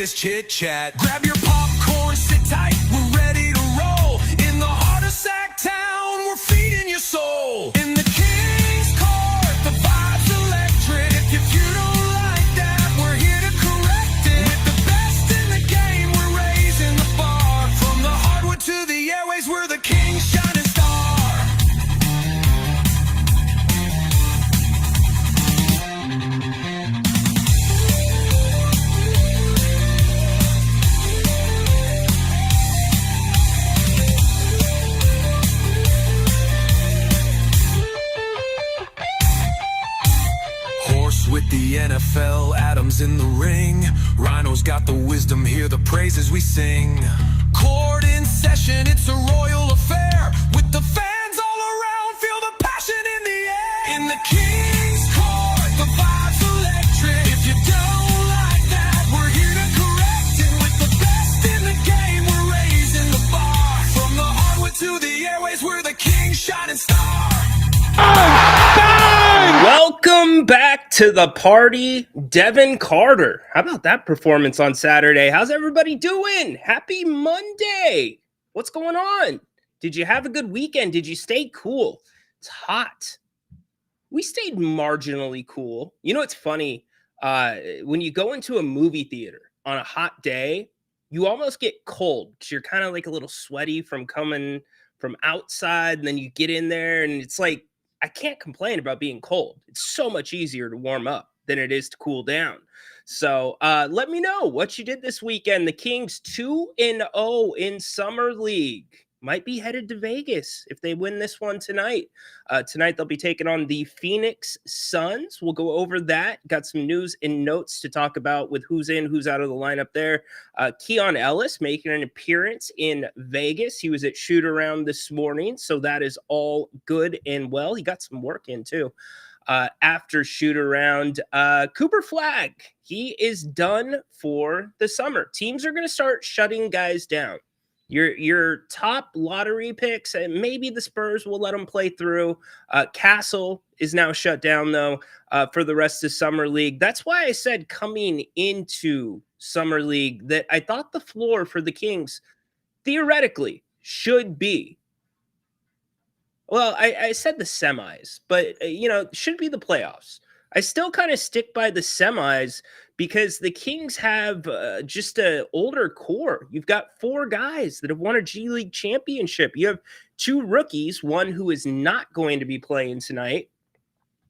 serious chit chat. Grab your popcorn, sit tight, we're ready to roll. In the heart of Sacktown, we're feeding your soul. In the King's Court, the vibe's electric. If you don't like that, we're here to correct it. With the best in the game, we're raising the bar. From the hardwood to the airways, we're the King's shining star. With the NFL, Adams in the ring. Rhino's got the wisdom, hear the praises we sing. Court in session, it's a royal affair. With the fans all around, feel the passion in the air. In the King's Court, the vibe's electric. If you don't like that, we're here to correct it. With the best in the game, we're raising the bar. From the hardwood to the airways, we're the King's shining star. Welcome back to the party, Devin Carter. How about that performance on Saturday? How's everybody doing? Happy Monday. What's going on? Did you have a good weekend? Did you stay cool? It's hot. We stayed marginally cool. You know, it's funny. When you go into a movie theater on a hot day, you almost get cold because you're kind of like a little sweaty from coming from outside. And then you get in there and it's like, I can't complain about being cold. It's so much easier to warm up than it is to cool down. So let me know what you did this weekend. The Kings 2-0 in Summer League. Might be headed to Vegas if they win this one tonight. Tonight they'll be taking on the Phoenix Suns. We'll go over that. Got some news and notes to talk about with who's in, who's out of the lineup there. Keon Ellis making an appearance in Vegas. He was at shoot-around this morning, so that is all good and well. He got some work in, too. After shoot-around, Cooper Flagg, he is done for the summer. Teams are going to start shutting guys down. Your top lottery picks, and maybe the Spurs will let them play through. Castle is now shut down, though, for the rest of Summer League. That's why I said coming into Summer League that I thought the floor for the Kings theoretically should be, well, I said the semis, but, should be the playoffs. I still kind of stick by the semis because the Kings have just an older core. You've got 4 guys that have won a G League championship. You have 2 rookies, one who is not going to be playing tonight,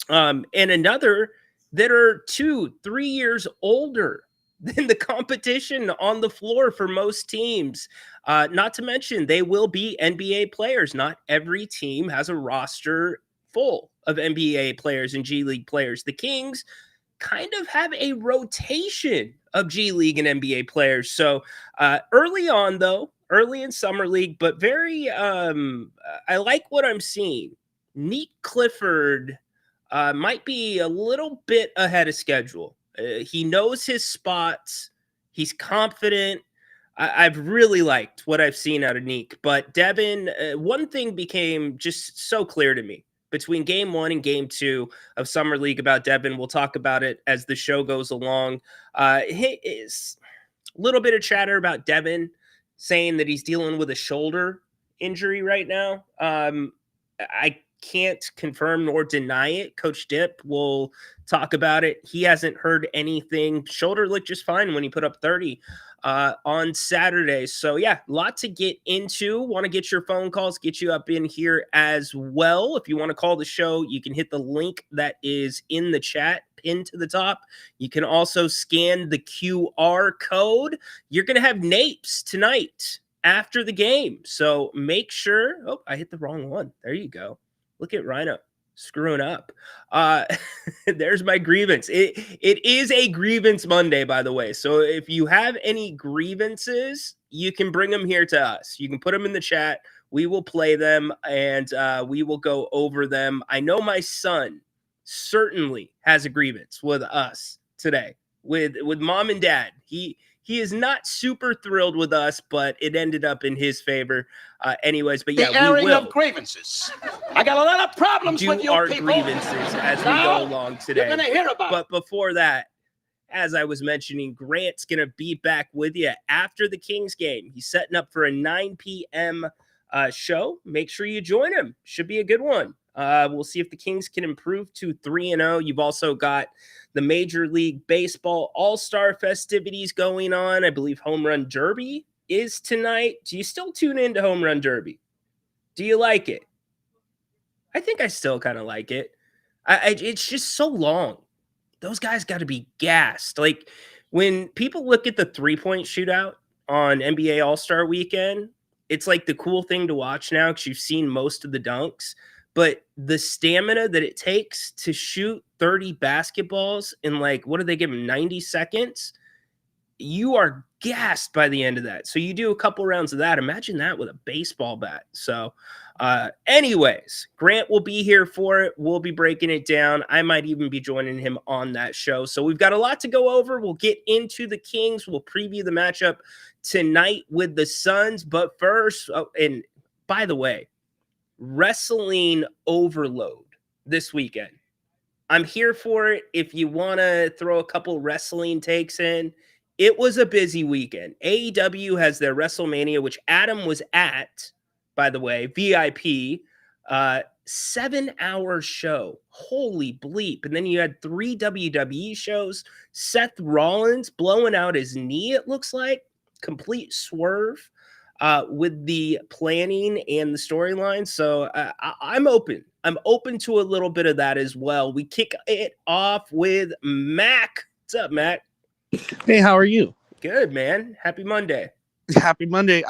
and another that are 2-3 years older than the competition on the floor for most teams. Not to mention, they will be NBA players. Not every team has a roster full of NBA players and G League players. The Kings kind of have a rotation of G League and NBA players. So early on, though, early in Summer League, but very, I like what I'm seeing. Neat Clifford might be a little bit ahead of schedule. He knows his spots. He's confident. I've really liked what I've seen out of Neek. But Devin, one thing became just so clear to me between game 1 and game 2 of Summer League about Devin. We'll talk about it as the show goes along. Is a little bit of chatter about Devin saying that he's dealing with a shoulder injury right now. I can't confirm nor deny it. Coach Dip will talk about it. He hasn't heard anything. Shoulder looked just fine when he put up 30 on Saturday. So yeah, a lot to get into. Want to get your phone calls, get you up in here as well. If you want to call the show, you can hit the link that is in the chat pinned to the top. You can also scan the QR code. You're going to have Napes tonight after the game. So make sure, oh, I hit the wrong one. There you go. Look at Rhino screwing up. There's my grievance. It is a grievance Monday, by the way. So if you have any grievances, you can bring them here to us. You can put them in the chat. We will play them and we will go over them. I know my son certainly has a grievance with us today, with mom and dad. He is not super thrilled with us, but it ended up in his favor anyways. But yeah, the airing we will of grievances. I got a lot of problems with you our people. grievances as we go along today. You're going to hear about But before that, as I was mentioning, Grant's going to be back with you after the Kings game. He's setting up for a 9 p.m. Show. Make sure you join him. Should be a good one. We'll see if the Kings can improve to 3-0. You've also got the Major League Baseball All-Star festivities going on. I believe Home Run Derby is tonight. Do you still tune into Home Run Derby? Do you like it? I think I still kind of like it. It's just so long. Those guys got to be gassed. Like, when people look at the 3-point shootout on NBA All-Star Weekend, it's like the cool thing to watch now because you've seen most of the dunks. But the stamina that it takes to shoot 30 basketballs in, like, what do they give them, 90 seconds? You are gassed by the end of that. So you do a couple rounds of that. Imagine that with a baseball bat. So anyways, Grant will be here for it. We'll be breaking it down. I might even be joining him on that show. So we've got a lot to go over. We'll get into the Kings. We'll preview the matchup tonight with the Suns. But first, and by the way, wrestling overload this weekend. I'm here for it. If you want to throw a couple wrestling takes in, it was a busy weekend. AEW has their WrestleMania, which Adam was at, by the way, VIP, 7-hour show. Holy bleep. And then you had 3 WWE shows. Seth Rollins blowing out his knee, it looks like. Complete swerve with the planning and the storyline. So I'm open. I'm open to a little bit of that as well. We kick it off with Mac. What's up, Mac? Hey, how are you? Good, man. Happy Monday. Happy Monday.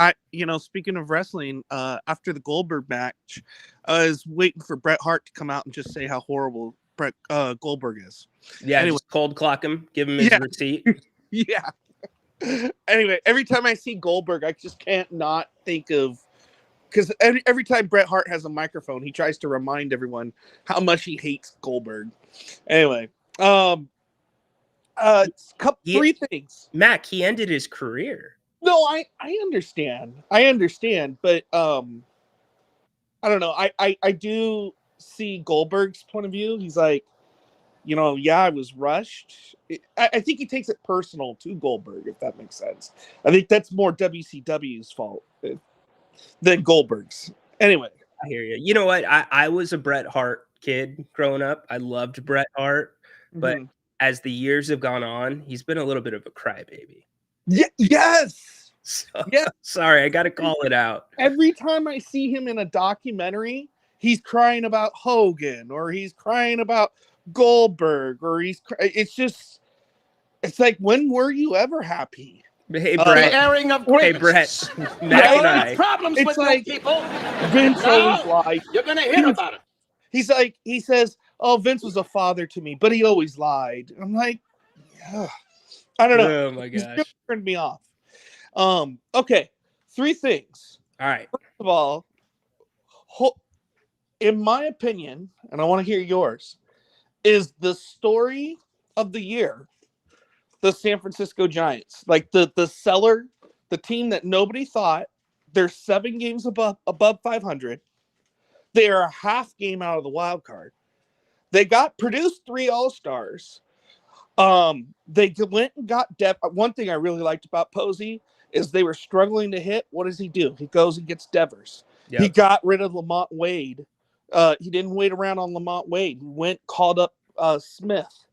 Speaking of wrestling, after the Goldberg match, I was waiting for Bret Hart to come out and just say how horrible Bret Goldberg is. Yeah, anyway. Just cold clock him, give him his receipt. Yeah. Anyway, every time I see Goldberg, I just can't not think of, because every time Bret Hart has a microphone, he tries to remind everyone how much he hates Goldberg. Anyway, three things. Mac, he ended his career. No, I understand, but I don't know. I do see Goldberg's point of view. He's like, I was rushed. I think he takes it personal to Goldberg, if that makes sense. I think that's more WCW's fault than Goldberg's. Anyway, I hear you. You know what? I was a Bret Hart kid growing up. I loved Bret Hart, but as the years have gone on, he's been a little bit of a crybaby. Yes. So, sorry, I got to call it out. Every time I see him in a documentary, he's crying about Hogan, or he's crying about Goldberg, or it's like, when were you ever happy? Hey, Brett. The airing of grievances. Hey, Brett. Mac and I. Problems it's with like, people. Vince always lied. You're going to hear about it. He's like, he says, "Oh, Vince was a father to me, but he always lied." I'm like, yeah. I don't know. Oh my gosh. It turned me off. Okay. 3 things. All right. First of all, in my opinion, and I want to hear yours, is the story of the year the San Francisco Giants. Like the seller, the team that nobody thought. They're 7 games above 500. They are a half game out of the wild card. They produced 3 All-Stars. They went and got depth. One thing I really liked about Posey is they were struggling to hit. What does he do? He goes and gets Devers. Yep. He got rid of Lamont Wade. He didn't wait around on Lamont Wade. He went, called up Smith.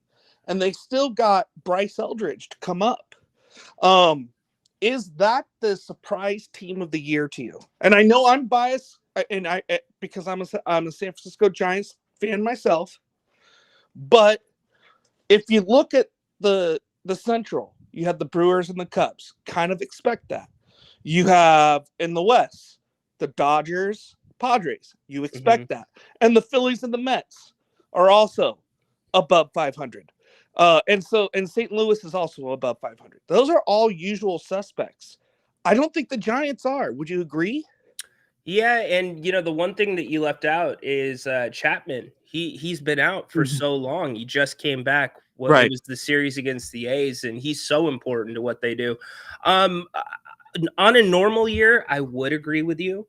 And they still got Bryce Eldridge to come up. Is that the surprise team of the year to you? And I know I'm biased, and because I'm a San Francisco Giants fan myself. But if you look at the Central, you have the Brewers and the Cubs. Kind of expect that. You have in the West the Dodgers, Padres. You expect that. And the Phillies and the Mets are also above 500. And St. Louis is also above 500. Those are all usual suspects. I don't think the Giants are. Would you agree? Yeah, and the one thing that you left out is Chapman. He's been out for so long. He just came back. It was the series against the A's, and he's so important to what they do. On a normal year, I would agree with you,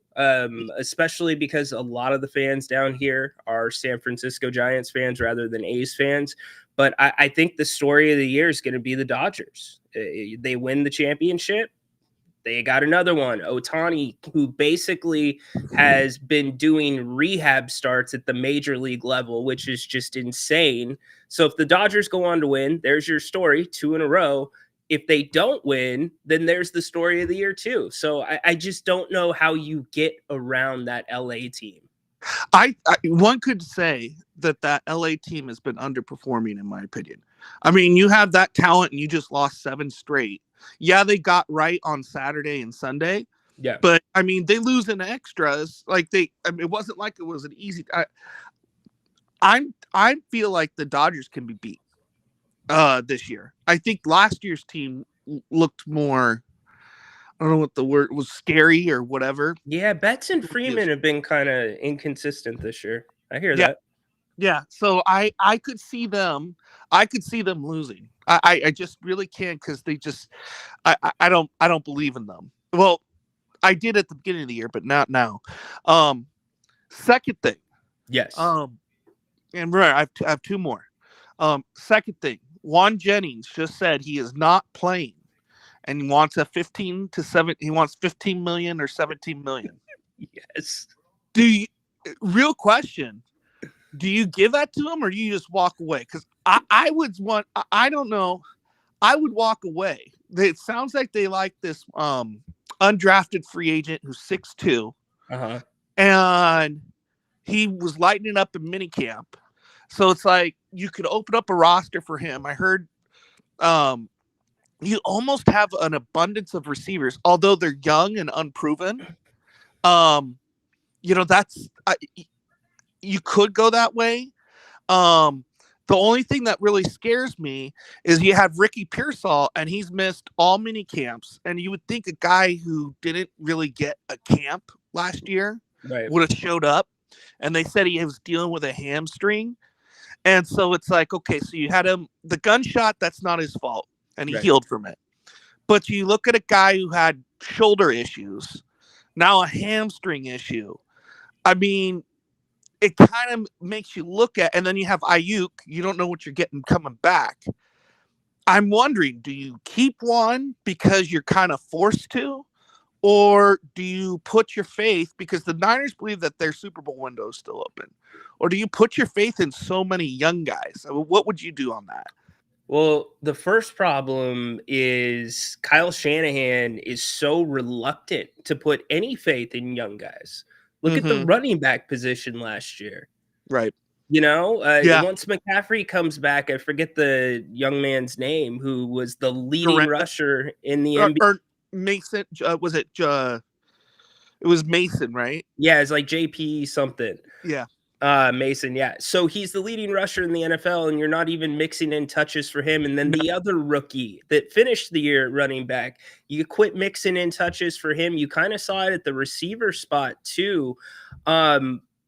especially because a lot of the fans down here are San Francisco Giants fans rather than A's fans. But I think the story of the year is going to be the Dodgers. They win the championship. They got another one, Ohtani, who basically has been doing rehab starts at the major league level, which is just insane. So if the Dodgers go on to win, there's your story, 2 in a row. If they don't win, then there's the story of the year too. So I just don't know how you get around that LA team. One could say that LA team has been underperforming, in my opinion. I mean, you have that talent and you just lost 7 straight. Yeah, they got right on Saturday and Sunday. Yeah. But I mean, they lose in extras. Like it wasn't like it was an easy. I feel like the Dodgers can be beat this year. I think last year's team looked more, I don't know what the word was, scary or whatever. Yeah, Betts and Freeman have been kind of inconsistent this year. I hear that. Yeah, so I could see them. I could see them losing. I just really can't, because they just I don't believe in them. Well, I did at the beginning of the year, but not now. Second thing. Yes. And right, I have 2 more. Second thing, Juan Jennings just said he is not playing, and he wants a 15 to 7. He wants 15 million or 17 million. Yes. Real question? Do you give that to him, or do you just walk away? Because I would want. I don't know. I would walk away. It sounds like they like this undrafted free agent who's 6'2", and he was lighting up in minicamp. So it's like you could open up a roster for him. I heard you almost have an abundance of receivers, although they're young and unproven. That's you could go that way. The only thing that really scares me is you have Ricky Pearsall, and he's missed all mini camps. And you would think a guy who didn't really get a camp last year would have showed up. And they said he was dealing with a hamstring. And so it's like, okay, so you had him, the gunshot, that's not his fault. And he healed from it. But you look at a guy who had shoulder issues, now a hamstring issue. I mean, it kind of makes you look at, and then you have Ayuk. You don't know what you're getting coming back. I'm wondering, do you keep one because you're kind of forced to, or do you put your faith, because the Niners believe that their Super Bowl window is still open, or do you put your faith in so many young guys? I mean, what would you do on that? Well, the first problem is Kyle Shanahan is so reluctant to put any faith in young guys. Look at the running back position last year. Right. Once McCaffrey comes back, I forget the young man's name who was the leading rusher in the NBA. Or Mason, was it? It was Mason, right? Yeah, it's like JP something. Yeah. Mason, yeah. So he's the leading rusher in the NFL, and you're not even mixing in touches for him. And then the other rookie that finished the year at running back, you quit mixing in touches for him. You kind of saw it at the receiver spot too.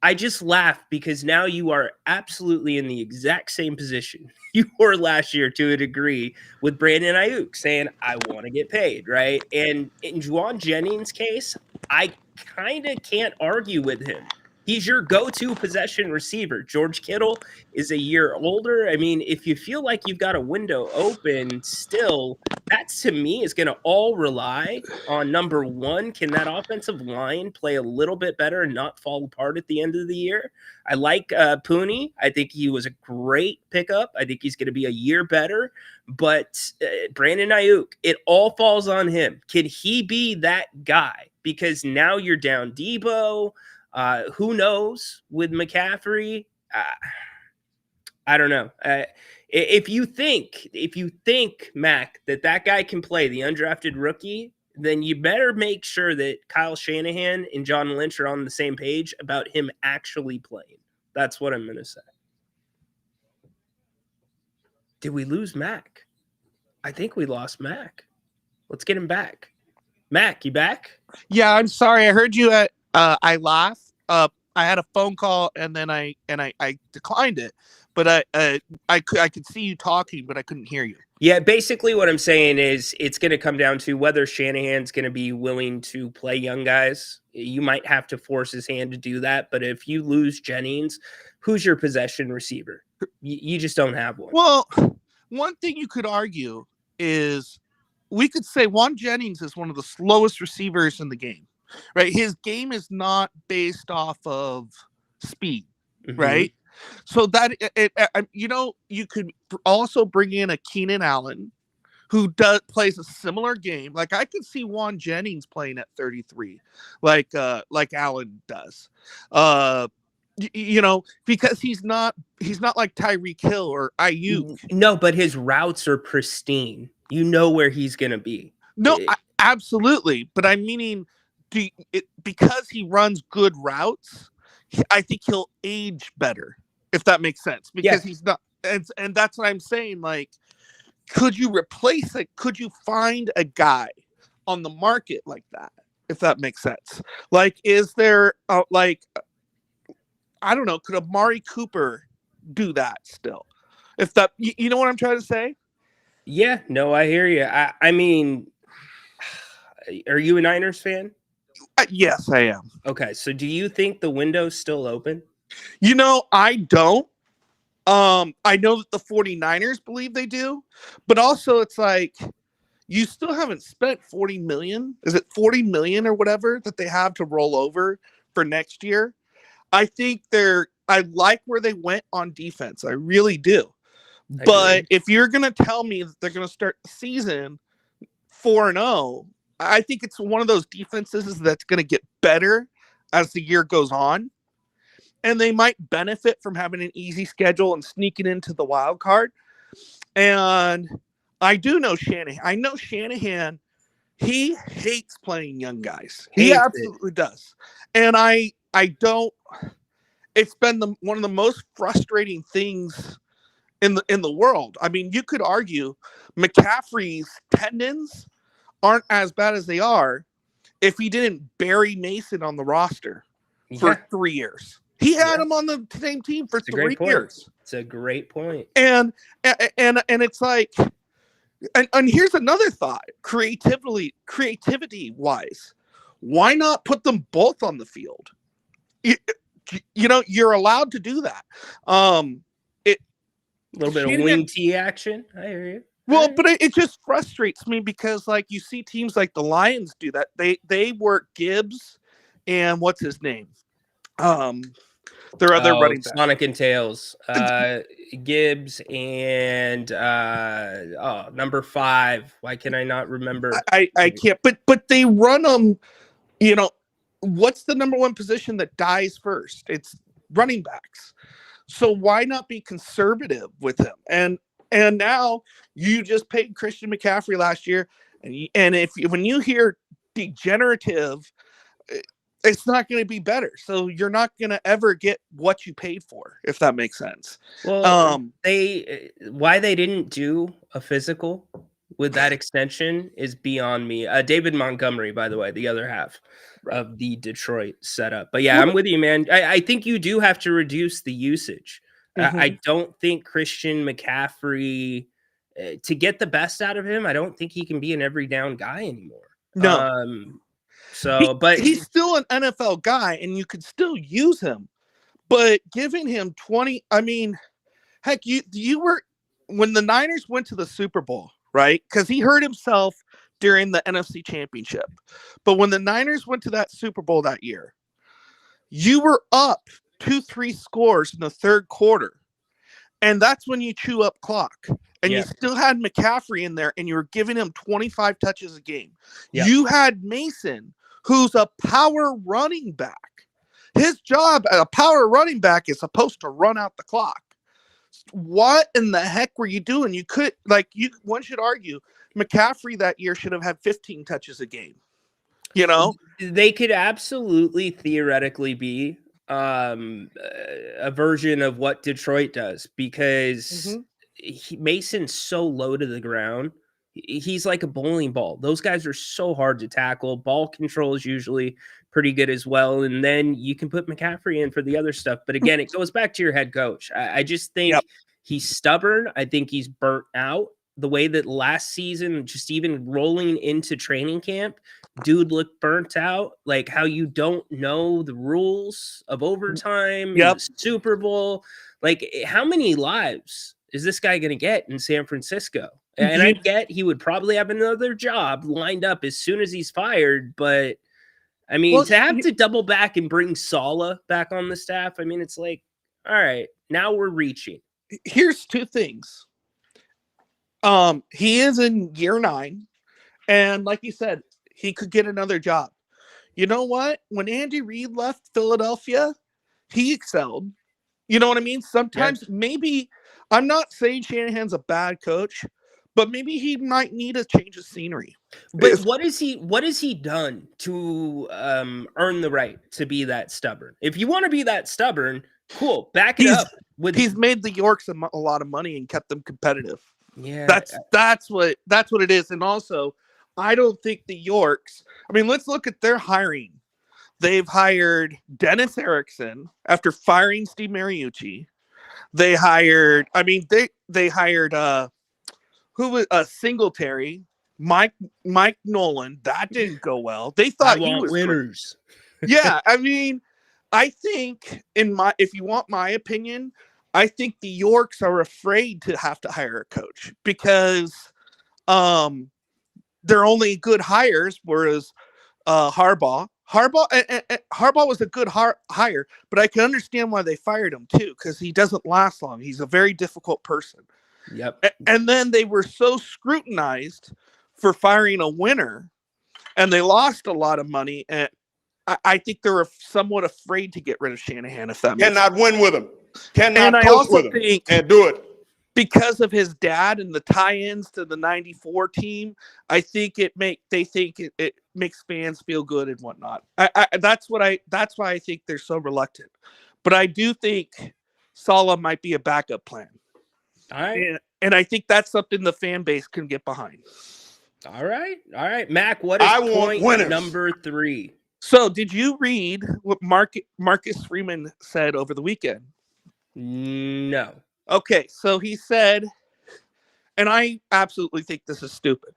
I just laugh because now you are absolutely in the exact same position you were last year to a degree with Brandon Ayuk saying, I want to get paid, right? And in Juwan Jennings' case, I kind of can't argue with him. He's your go-to possession receiver. George Kittle is a year older. I mean, if you feel like you've got a window open still, that to me is going to all rely on, number one, can that offensive line play a little bit better and not fall apart at the end of the year? I like Pooney. I think he was a great pickup. I think he's going to be a year better. But Brandon Ayuk, it all falls on him. Can he be that guy? Because now you're down Debo. Who knows with McCaffrey? I don't know. If you think, Mac, that guy can play, the undrafted rookie, then you better make sure that Kyle Shanahan and John Lynch are on the same page about him actually playing. That's what I'm going to say. Did we lose Mac? I think we lost Mac. Let's get him back. Mac, you back? Yeah, I'm sorry. I heard you at I laugh. I had a phone call and then I declined it, but I could see you talking, but I couldn't hear you. Yeah, basically what I'm saying is it's going to come down to whether Shanahan's going to be willing to play young guys. You might have to force his hand to do that, but if you lose Jennings, who's your possession receiver? You just don't have one. Well, one thing you could argue is we could say Juan Jennings is one of the slowest receivers in the game, right? His game is not based off of speed, right? So that you could also bring in a Keenan Allen who plays a similar game. Like I could see Juan Jennings playing at 33, like Allen does. Because he's not like Tyreek Hill or Ayuk. No, but his routes are pristine. You know where he's going to be. No, absolutely. But I'm meaning because he runs good routes, I think he'll age better, if that makes sense. Because he's not, and that's what I'm saying. Like, could you replace it? Could you find a guy on the market like that, if that makes sense? Like, is there I don't know, could Amari Cooper do that still? If that, you know what I'm trying to say? Yeah, no, I hear you. I mean, are you a Niners fan? Yes, I am. Okay, so do you think the window's still open? I don't. I know that the 49ers believe they do, but also it's like you still haven't spent 40 million. Is it 40 million or whatever that they have to roll over for next year? I think I like where they went on defense. I really do. But if you're going to tell me that they're going to start the season 4-0, I think it's one of those defenses that's going to get better as the year goes on. And they might benefit from having an easy schedule and sneaking into the wild card. And I do know Shanahan. I know Shanahan, he hates playing young guys. He absolutely does. And I don't, it's been one of the most frustrating things in the world. I mean, you could argue McCaffrey's tendons aren't as bad as they are if he didn't bury Mason on the roster for 3 years. He had him on the same team for 3 years. It's a great point. And it's like, and here's another thought, creativity wise, why not put them both on the field? You're allowed to do that. A little bit of wing T action. I hear you. Well, but it just frustrates me because, like, you see teams like the Lions do that. They work Gibbs and what's his name? Their other running back. Sonic and Tails. Gibbs and number 5. Why can I not remember? I can't. But they run them. What's the number one position that dies first? It's running backs. So why not be conservative with him? And now you just paid Christian McCaffrey last year, and when you hear degenerative, it's not going to be better. So you're not going to ever get what you paid for, if that makes sense. Well, why they didn't do a physical with that extension is beyond me. David Montgomery, by the way, the other half of the Detroit setup. But yeah, I'm with you, man. I think you do have to reduce the usage. I don't think Christian McCaffrey, to get the best out of him, I don't think he can be an every down guy anymore. No. But he's still an NFL guy, and you could still use him. But giving him 20, I mean, heck, you were when the Niners went to the Super Bowl, right? Because he hurt himself during the NFC Championship. But when the Niners went to that Super Bowl that year, you were up 2-3 scores in the third quarter. And that's when you chew up clock. And you still had McCaffrey in there, and you were giving him 25 touches a game. Yeah. You had Mason, who's a power running back. His job as a power running back is supposed to run out the clock. What in the heck were you doing? One should argue McCaffrey that year should have had 15 touches a game. They could absolutely theoretically be a version of what Detroit does, because Mason's so low to the ground. he's like a bowling ball. Those guys are so hard to tackle. Ball control is usually pretty good as well. And then you can put McCaffrey in for the other stuff. But again, it goes back to your head coach. I just think he's stubborn. I think he's burnt out. The way that last season, just even rolling into training camp, dude looked burnt out. Like how you don't know the rules of overtime in the Super Bowl. Like how many lives is this guy going to get in San Francisco? And I get he would probably have another job lined up as soon as he's fired. But I mean, to have to double back and bring Saleh back on the staff, I mean, it's like, all right, now we're reaching. Here's two things. He is in year 9, and like you said, he could get another job. You know what? When Andy Reid left Philadelphia, he excelled. You know what I mean? Sometimes maybe, I'm not saying Shanahan's a bad coach, but maybe he might need a change of scenery. But what has he done to earn the right to be that stubborn? If you want to be that stubborn, cool, back it up. He's made the Yorks a lot of money and kept them competitive. Yeah, that's what it is. And also, I don't think the Yorks. I mean, let's look at their hiring. They've hired Dennis Erickson after firing Steve Mariucci. They hired. I mean, they hired who was Singletary, Mike Nolan. That didn't go well. They thought he was winners. Yeah, I mean, I think if you want my opinion, I think the Yorks are afraid to have to hire a coach because they're only good hires, whereas Harbaugh was a good hire, but I can understand why they fired him too, because he doesn't last long. He's a very difficult person. Yep. And then they were so scrutinized for firing a winner, and they lost a lot of money. And I think they're somewhat afraid to get rid of Shanahan. If that makes cannot sense. win with him, cannot I close also with him, think and do it. Because of his dad and the tie-ins to the '94 team, I think it makes fans feel good and whatnot. That's why I think they're so reluctant. But I do think Saleh might be a backup plan. All right. And I think that's something the fan base can get behind. All right. Mac, what is point number 3? So did you read what Marcus Freeman said over the weekend? No. Okay, so he said, and I absolutely think this is stupid.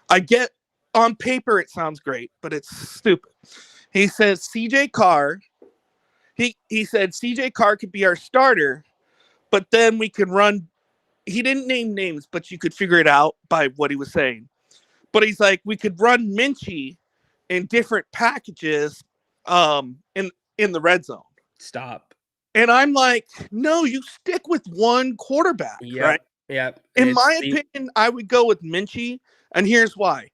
I get on paper it sounds great, but it's stupid. He says CJ Carr, he said CJ Carr could be our starter, but then we can run. He didn't name names, but you could figure it out by what he was saying. But he's like, we could run Minchie in different packages in the red zone. Stop. And I'm like, no, you stick with one quarterback, right? Yeah. In my opinion, I would go with Minchie, and here's why.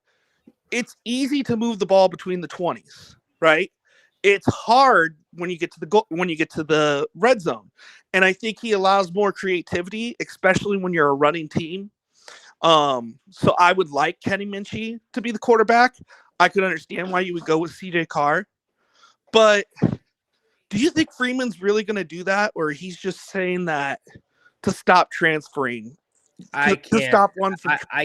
It's easy to move the ball between the 20s, right? It's hard when you get to the red zone. And I think he allows more creativity, especially when you're a running team. So I would like Kenny Minchie to be the quarterback. I could understand why you would go with CJ Carr. But do you think Freeman's really going to do that, or he's just saying that to stop transferring? I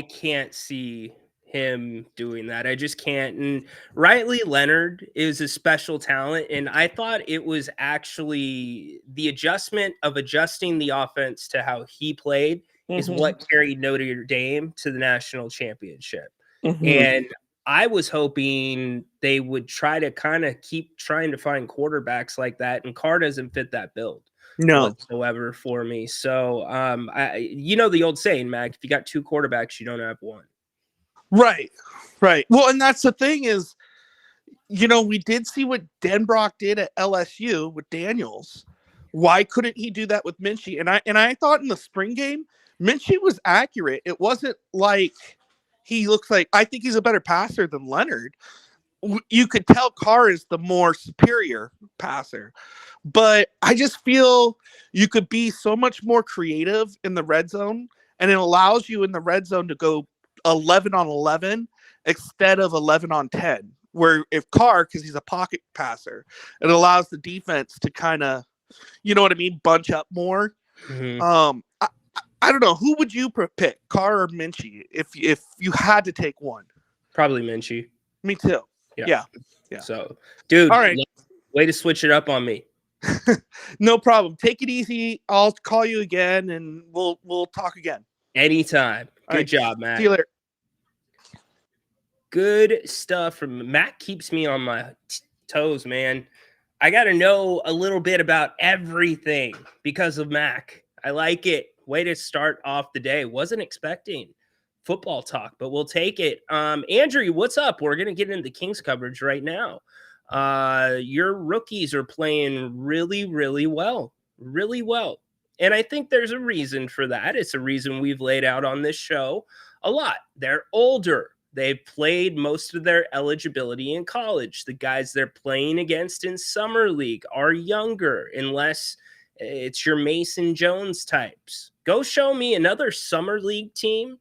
can't see him doing that. I just can't. And Riley Leonard is a special talent, and I thought it was actually the adjusting the offense to how he played is what carried Notre Dame to the national championship. And I was hoping they would try to kind of keep trying to find quarterbacks like that, and Carr doesn't fit that build whatsoever for me. So, the old saying, Mac, if you got 2 quarterbacks, you don't have one. Right. Well, and that's the thing is, we did see what Denbrock did at LSU with Daniels. Why couldn't he do that with Minchie? And I thought in the spring game, Minchie was accurate. It wasn't like he looks like, I think he's a better passer than Leonard. You could tell Carr is the more superior passer, but I just feel you could be so much more creative in the red zone, and it allows you in the red zone to go 11 on 11 instead of 11 on 10, where if Carr, because he's a pocket passer, it allows the defense to kind of, bunch up more. I don't know. Who would you pick, Carr or Minchie, if you had to take one? Probably Minchie. Me too. Yeah. So, dude, All right. way to switch it up on me. No problem. Take it easy. I'll call you again, and we'll talk again. Anytime. All Good right. job, Matt. See you later. Good stuff from Matt. Keeps me on my toes, man. I got to know a little bit about everything because of Mac. I like it. Way to start off the day. Wasn't expecting football talk, but we'll take it. Andrew, what's up? We're going to get into the Kings coverage right now. Your rookies are playing really, really well. Really well. And I think there's a reason for that. It's a reason we've laid out on this show a lot. They're older. They've played most of their eligibility in college. The guys they're playing against in summer league are younger, unless it's your Mason Jones types. Go show me another summer league team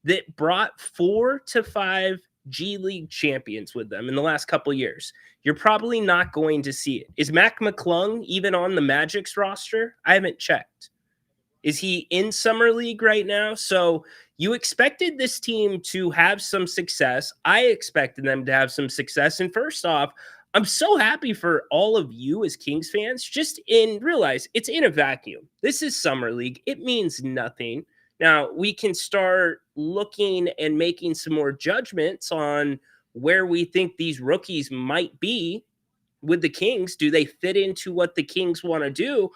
that brought 4 to 5 G League champions with them in the last couple years. You're probably not going to see it. Is Mac McClung even on the Magic's roster? I haven't checked. Is he in summer league right now? So you expected this team to have some success. I expected them to have some success. And first off, I'm so happy for all of you as Kings fans. Just realize it's in a vacuum. This is summer league. It means nothing. Now we can start looking and making some more judgments on where we think these rookies might be with the Kings. Do they fit into what the Kings want to do?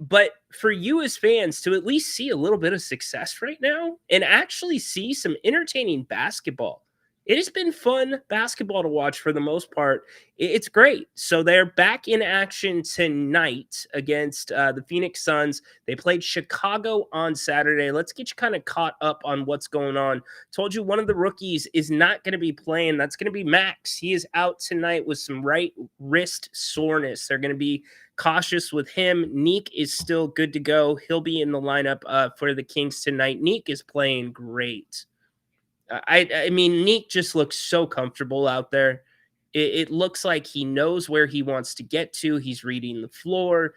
But for you as fans to at least see a little bit of success right now and actually see some entertaining basketball, it has been fun basketball to watch for the most part. It's great. So they're back in action tonight against the Phoenix Suns. They played Chicago on Saturday. Let's get you kind of caught up on what's going on. Told you one of the rookies is not going to be playing. That's going to be Max. He is out tonight with some right wrist soreness. They're going to be cautious with him. Neek is still good to go. He'll be in the lineup for the Kings tonight. Neek is playing great. I mean, Neek just looks so comfortable out there. It looks like he knows where he wants to get to. He's reading the floor.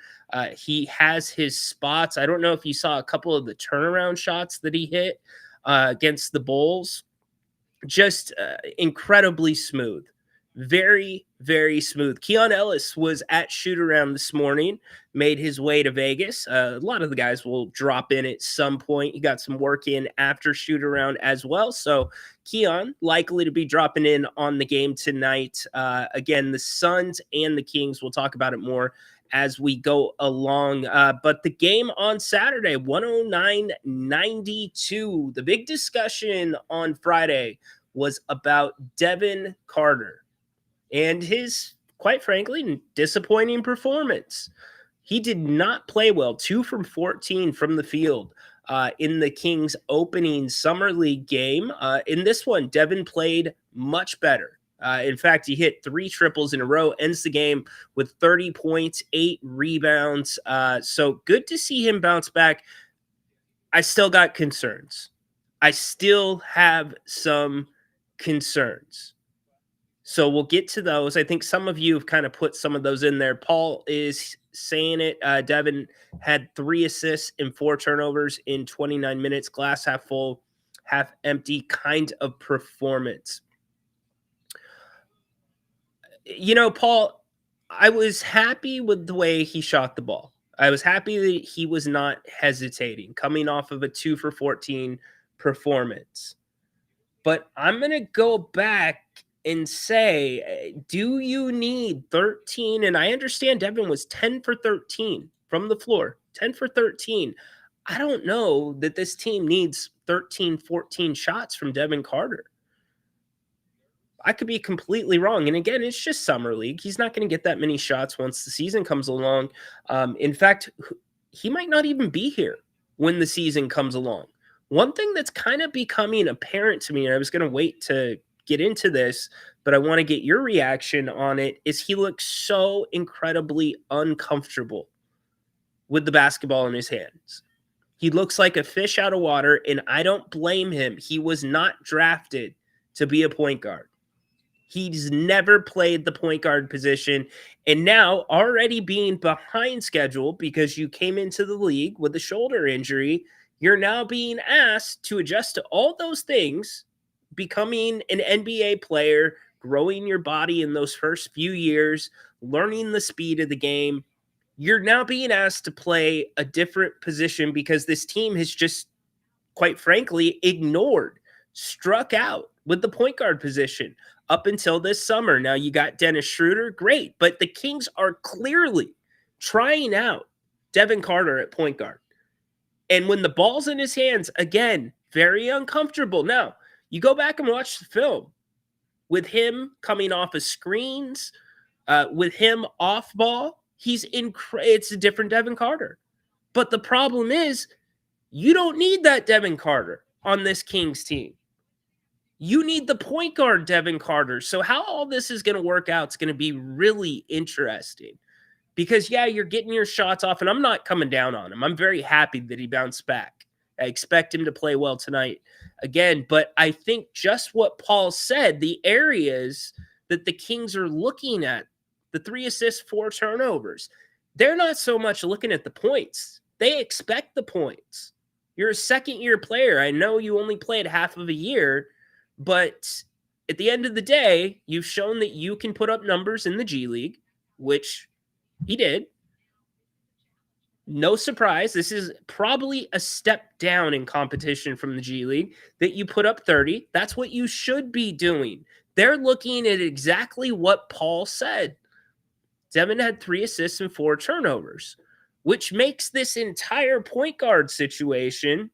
He has his spots. I don't know if you saw a couple of the turnaround shots that he hit against the Bulls. Just incredibly smooth. Very, very smooth. Keon Ellis was at Showdown this morning, made his way to Vegas. A lot of the guys will drop in at some point. He got some work in after Showdown as well. So Keon likely to be dropping in on the game tonight. Again, the Suns and the Kings, we'll talk about it more as we go along. But the game on Saturday, 109-92. The big discussion on Friday was about Devin Carter and his, quite frankly, disappointing performance. He did not play well. 2 from 14 from the field in the Kings' opening summer league game. In this one, Devin played much better. In fact, he hit 3 triples in a row, ends the game with 30 points, 8 rebounds. So good to see him bounce back. I still got concerns. I still have some concerns. So we'll get to those. I think some of you have kind of put some of those in there. Paul is saying it. Devin had 3 assists and 4 turnovers in 29 minutes. Glass half full, half empty kind of performance. You know, Paul, I was happy with the way he shot the ball. I was happy that he was not hesitating, coming off of a 2 for 14 performance. But I'm going to go back and say, do you need 13? And I understand Devin was 10 for 13 from the floor, 10 for 13. I don't know that this team needs 13, 14 shots from Devin Carter. I could be completely wrong. And again, it's just summer league. He's not going to get that many shots once the season comes along. In fact, he might not even be here when the season comes along. One thing that's kind of becoming apparent to me, and I was going to wait to get into this, but I want to get your reaction on it, is he looks so incredibly uncomfortable with the basketball in his hands. He looks like a fish out of water, and I don't blame him. He was not drafted to be a point guard. He's never played the point guard position. And now, already being behind schedule because you came into the league with a shoulder injury, you're now being asked to adjust to all those things, becoming an NBA player, growing your body in those first few years, learning the speed of the game. You're now being asked to play a different position because this team has just, quite frankly, ignored, struck out with the point guard position up until this summer. Now you got Dennis Schroeder, great, but the Kings are clearly trying out Devin Carter at point guard. And when the ball's in his hands, again, very uncomfortable. Now, you go back and watch the film with him coming off of screens, with him off ball, it's a different Devin Carter. But the problem is, you don't need that Devin Carter on this Kings team. You need the point guard Devin Carter. So how all this is going to work out is going to be really interesting. Because, yeah, you're getting your shots off, and I'm not coming down on him. I'm very happy that he bounced back. I expect him to play well tonight again. But I think just what Paul said, the areas that the Kings are looking at, the 3 assists, 4 turnovers, they're not so much looking at the points. They expect the points. You're a second-year player. I know you only played half of a year, but at the end of the day, you've shown that you can put up numbers in the G League, which he did. No surprise. This is probably a step down in competition from the G League that you put up 30. That's what you should be doing. They're looking at exactly what Paul said. Devin had 3 assists and 4 turnovers, which makes this entire point guard situation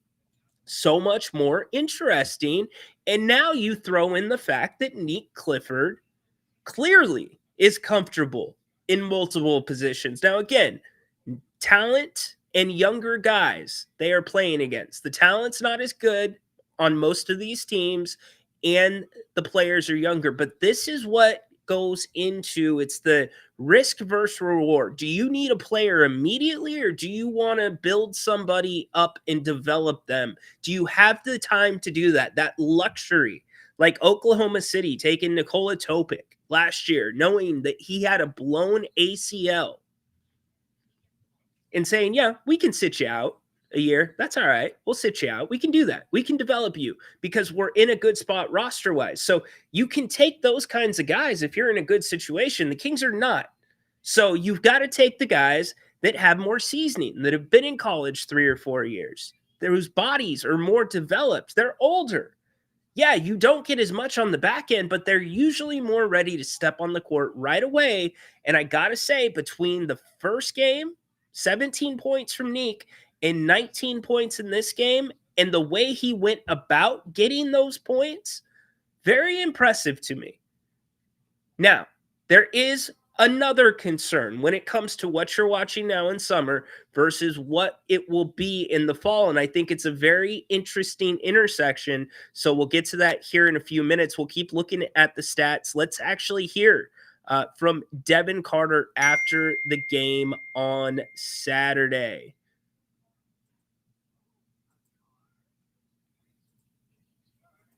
so much more interesting. And now you throw in the fact that Nick Clifford clearly is comfortable in multiple positions. Now, again, talent and younger guys they are playing against. The talent's not as good on most of these teams, and the players are younger. But this is what goes into it's the risk versus reward. Do you need a player immediately, or do you want to build somebody up and develop them? Do you have the time to do that? That luxury, like Oklahoma City taking Nikola Topic last year, knowing that he had a blown ACL and saying, yeah, we can sit you out a year. That's all right. We'll sit you out. We can do that. We can develop you because we're in a good spot roster wise. So you can take those kinds of guys if you're in a good situation. The Kings are not. So you've got to take the guys that have more seasoning, that have been in college 3 or 4 years, whose bodies are more developed. They're older. Yeah, you don't get as much on the back end, but they're usually more ready to step on the court right away. And I got to say, between the first game, 17 points from Neek, and 19 points in this game, and the way he went about getting those points, very impressive to me. Now, there is another concern when it comes to what you're watching now in summer versus what it will be in the fall. And I think it's a very interesting intersection. So we'll get to that here in a few minutes. We'll keep looking at the stats. Let's actually hear from Devin Carter after the game on Saturday.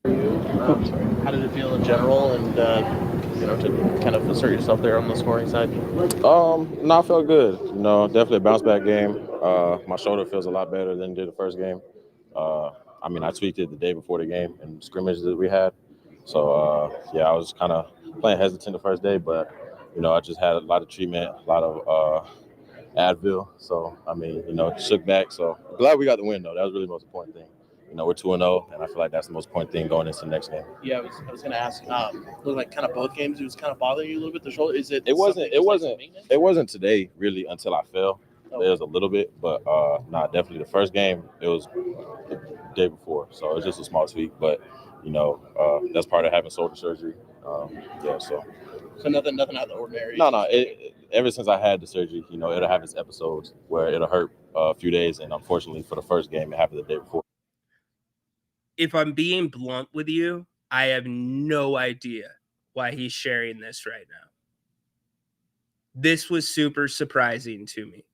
How did it feel in general, and to kind of assert yourself there on the scoring side? No, I felt good. Definitely a bounce back game. My shoulder feels a lot better than it did the first game. I tweaked it the day before the game in scrimmages that we had. So I was kind of playing hesitant the first day, but I just had a lot of treatment, a lot of Advil. So shook back. So glad we got the win though. That was really the most important thing. We're 2-0, and I feel like that's the most important thing going into the next game. Yeah, I was going to ask. Looked like kind of both games, it was kind of bothering you a little bit. The shoulder. Is it? It wasn't today really until I fell. Okay. It was a little bit, but definitely the first game it was the day before, so it was just a small tweak. But that's part of having shoulder surgery. So nothing out of the ordinary. No. Ever since I had the surgery, it'll have its episodes where it'll hurt a few days, and unfortunately for the first game, it happened the day before. If I'm being blunt with you, I have no idea why he's sharing this right now. This was super surprising to me.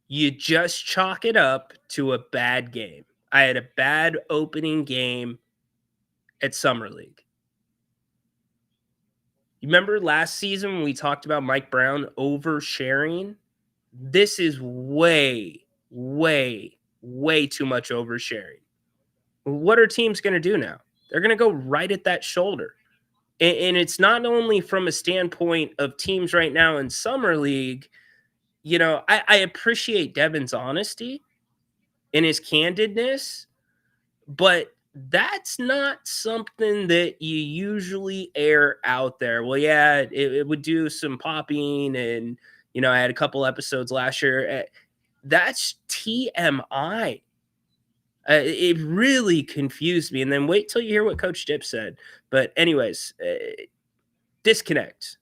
You just chalk it up to a bad game. I had a bad opening game at Summer League. You remember last season when we talked about Mike Brown oversharing? This is way, way, way too much oversharing. What are teams going to do now? They're going to go right at that shoulder. And it's not only from a standpoint of teams right now in Summer League. You know, I appreciate Devin's honesty and his candidness, but that's not something that you usually air out there. Well, yeah, it would do some popping, and, you know, I had a couple episodes last year. That's TMI. It really confused me. And then wait till you hear what Coach Dip said. But anyways, disconnect.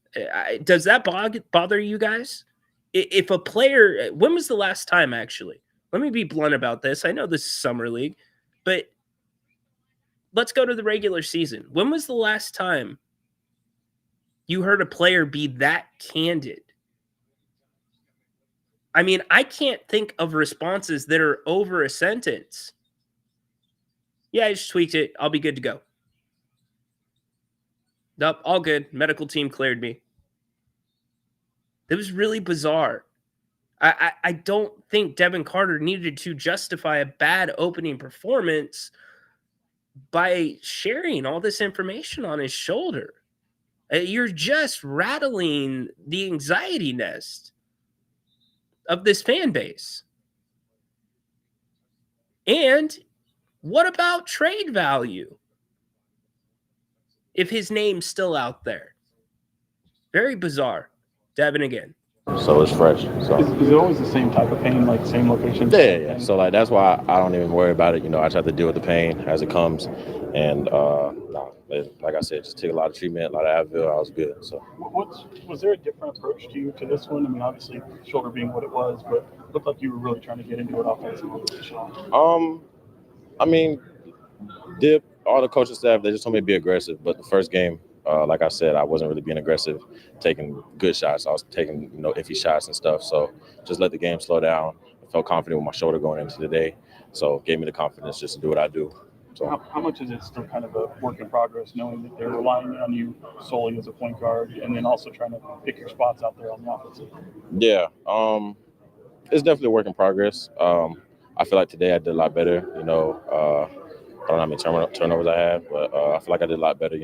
Does that bother you guys? If a player, when was the last time, actually? Let me be blunt about this. I know this is Summer League, but let's go to the regular season. When was the last time you heard a player be that candid? I mean, I can't think of responses that are over a sentence. Yeah, I just tweaked it. I'll be good to go. Nope, all good. Medical team cleared me. That was really bizarre. I don't think Devin Carter needed to justify a bad opening performance by sharing all this information on his shoulder. You're just rattling the anxiety nest of this fan base. And what about trade value? If his name's still out there. Very bizarre. Devin again. So it's fresh. So Is it always the same type of pain, like same location? yeah. So like that's why I don't even worry about it. You know, I just have to deal with the pain as it comes. And like I said, just take a lot of treatment, a lot of Advil. I was good. So Was there a different approach to this one? I mean, obviously shoulder being what it was, but it looked like you were really trying to get into it offensively. I mean, Dip, all the coaching staff, they just told me to be aggressive. But the first game, like I said, I wasn't really being aggressive, taking good shots. I was taking, iffy shots and stuff. So just let the game slow down. I felt confident with my shoulder going into the day. So it gave me the confidence just to do what I do. So How much is it still kind of a work in progress, knowing that they're relying on you solely as a point guard, and then also trying to pick your spots out there on the offensive? yeah, it's definitely a work in progress. I feel like today I did a lot better. I don't know how many turnovers I had, but I feel like I did a lot better,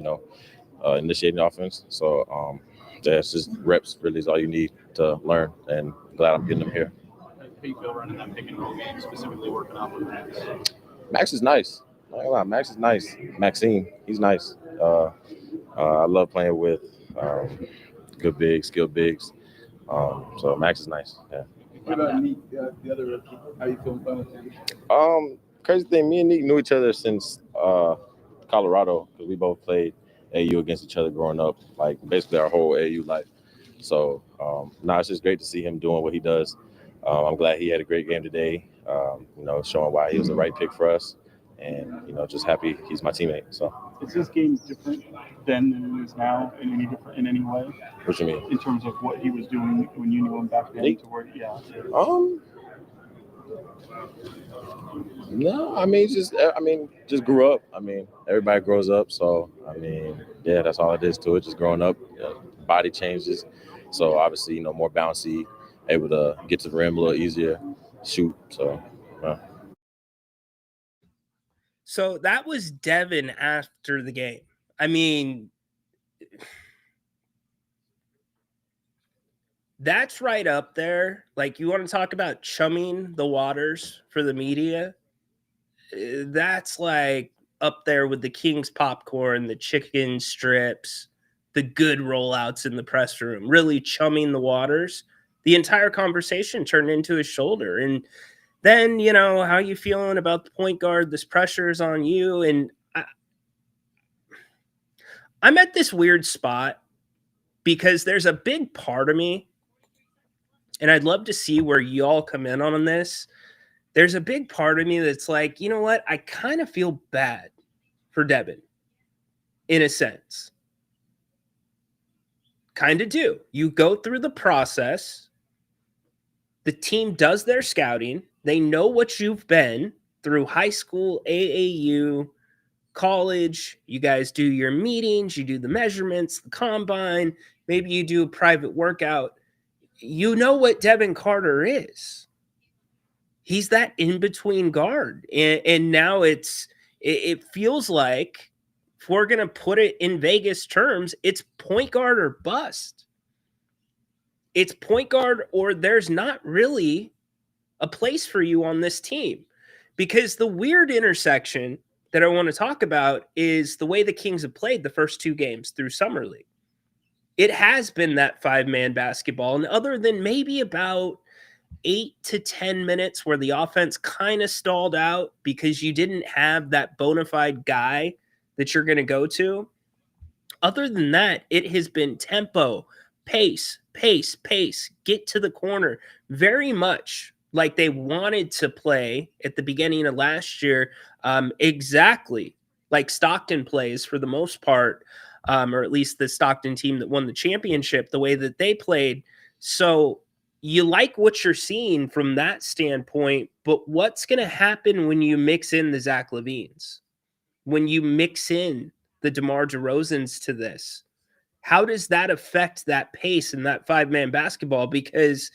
initiating the offense. So, it's just reps really is all you need to learn, and glad I'm getting them here. How do you feel running that pick and roll game, specifically working out with Max? Max is nice. Not gonna lie, Max is nice. Maxine, he's nice. I love playing with good bigs, skilled bigs. So Max is nice. Yeah. What about Neek, the other rookie? How you feeling playing with him? Crazy thing, me and Nick knew each other since Colorado, because we both played AU against each other growing up, like basically our whole AU life. So it's just great to see him doing what he does. I'm glad he had a great game today, showing why he was the right pick for us. And, just happy he's my teammate. So Is this game different then than it is now in any way? What you mean? In terms of what he was doing when you knew him back then Nick? to where, yeah. No, just grew up. Everybody grows up. So, yeah, that's all it is to it. Just growing up, body changes. So obviously, more bouncy, able to get to the rim a little easier, shoot. So, So that was Devin after the game. I mean, that's right up there. Like, you want to talk about chumming the waters for the media? That's like up there with the King's popcorn, the chicken strips, the good rollouts in the press room, really chumming the waters. The entire conversation turned into his shoulder. And then, how you feeling about the point guard? This pressure is on you. And I'm at this weird spot because there's a big part of me, and I'd love to see where y'all come in on this. There's a big part of me that's like, you know what? I kind of feel bad for Devin in a sense. Kind of do. You go through the process. The team does their scouting. They know what you've been through high school, AAU, college, you guys do your meetings, you do the measurements, the combine, maybe you do a private workout. You know what Devin Carter is. He's that in-between guard. And now it feels like, if we're going to put it in Vegas terms, it's point guard or bust. It's point guard or there's not really a place for you on this team. Because the weird intersection that I want to talk about is the way the Kings have played the first 2 games through Summer League. It has been that 5-man basketball. And other than maybe about 8 to 10 minutes where the offense kind of stalled out because you didn't have that bona fide guy that you're going to go to, other than that, it has been tempo, pace, pace, pace, get to the corner, very much like they wanted to play at the beginning of last year, exactly like Stockton plays for the most part, or at least the Stockton team that won the championship, the way that they played. So you like what you're seeing from that standpoint, but what's going to happen when you mix in the Zach LaVines, when you mix in the DeMar DeRozans to this? How does that affect that pace and that 5-man basketball? Because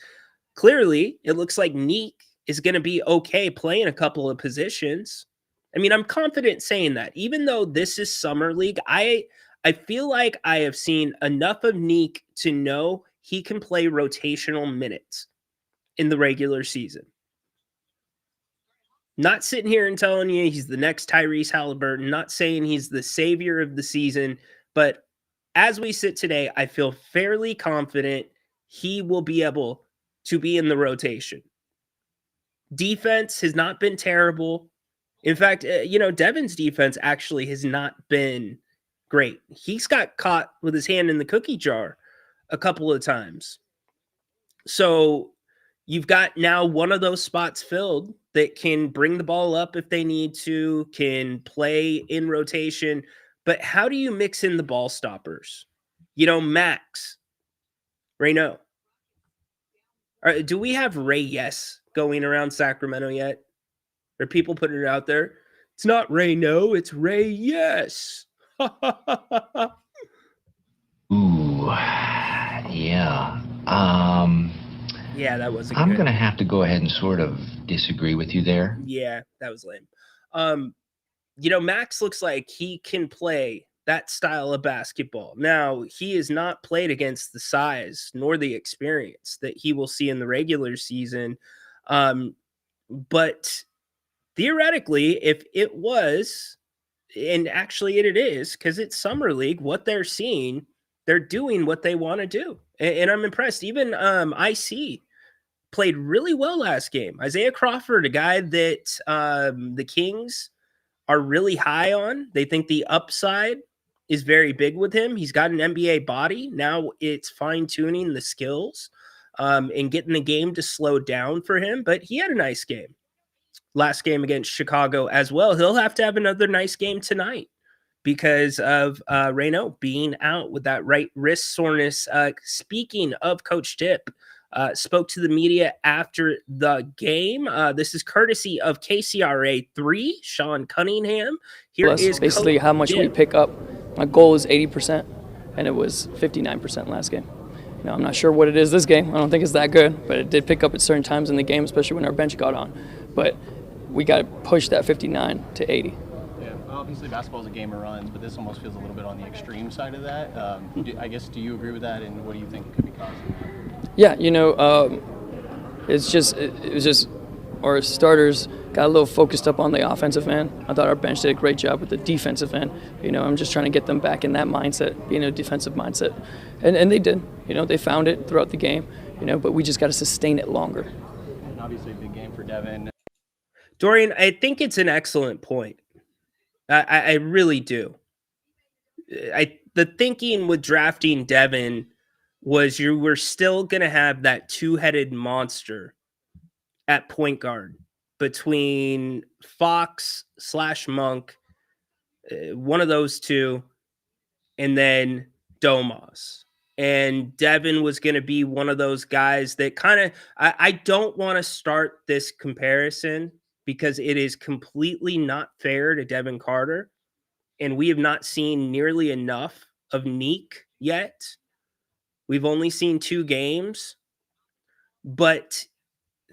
clearly it looks like Neek is going to be okay playing a couple of positions. I mean, I'm confident saying that. Even though this is Summer League, I feel like I have seen enough of Neek to know he can play rotational minutes in the regular season. Not sitting here and telling you he's the next Tyrese Halliburton, not saying he's the savior of the season, but as we sit today, I feel fairly confident he will be able to be in the rotation. Defense has not been terrible. In fact, Devin's defense actually has not been great. He's got caught with his hand in the cookie jar a couple of times. So you've got now one of those spots filled that can bring the ball up if they need to, can play in rotation. But how do you mix in the ball stoppers? Max, Reyno. Do we have Ray Yes going around Sacramento yet? Are people putting it out there? It's not Reyno, it's Ray Yes. Ooh, yeah. Yeah, that wasn't I'm good. going to have to go ahead and sort of disagree with you there. Yeah, that was lame. Max looks like he can play that style of basketball. Now, he has not played against the size nor the experience that he will see in the regular season. But theoretically, if it was, and actually it is, because it's Summer League, what they're seeing, they're doing what they want to do. And I'm impressed. Even IC played really well last game. Isaiah Crawford, a guy that the Kings are really high on. They think the upside is very big with him. He's got an NBA body. Now it's fine-tuning the skills and getting the game to slow down for him. But he had a nice game last game against Chicago as well. He'll have to have another nice game tonight because of Reyno being out with that right wrist soreness. Speaking of Coach Tip, spoke to the media after the game. This is courtesy of KCRA 3, Sean Cunningham. Here is basically Coach how much we Tip. pick up. My goal is 80%, and it was 59% last game. I'm not sure what it is this game. I don't think it's that good, but it did pick up at certain times in the game, especially when our bench got on. But we got to push that 59 to 80. Yeah, obviously basketball is a game of runs, but this almost feels a little bit on the extreme side of that. Do you agree with that, and what do you think could be causing that? Yeah, it was just our starters got a little focused up on the offensive end. I thought our bench did a great job with the defensive end. I'm just trying to get them back in that mindset, being a defensive mindset. And they did. They found it throughout the game, but we just got to sustain it longer. And obviously a big game for Devin. Dorian, I think it's an excellent point. I really do. The thinking with drafting Devin was you were still going to have that two-headed monster at point guard between Fox/Monk, one of those two, and then Domas. And Devin was going to be one of those guys that kind of, I don't want to start this comparison because it is completely not fair to Devin Carter. and we have not seen nearly enough of Neek yet. We've only seen 2 games, but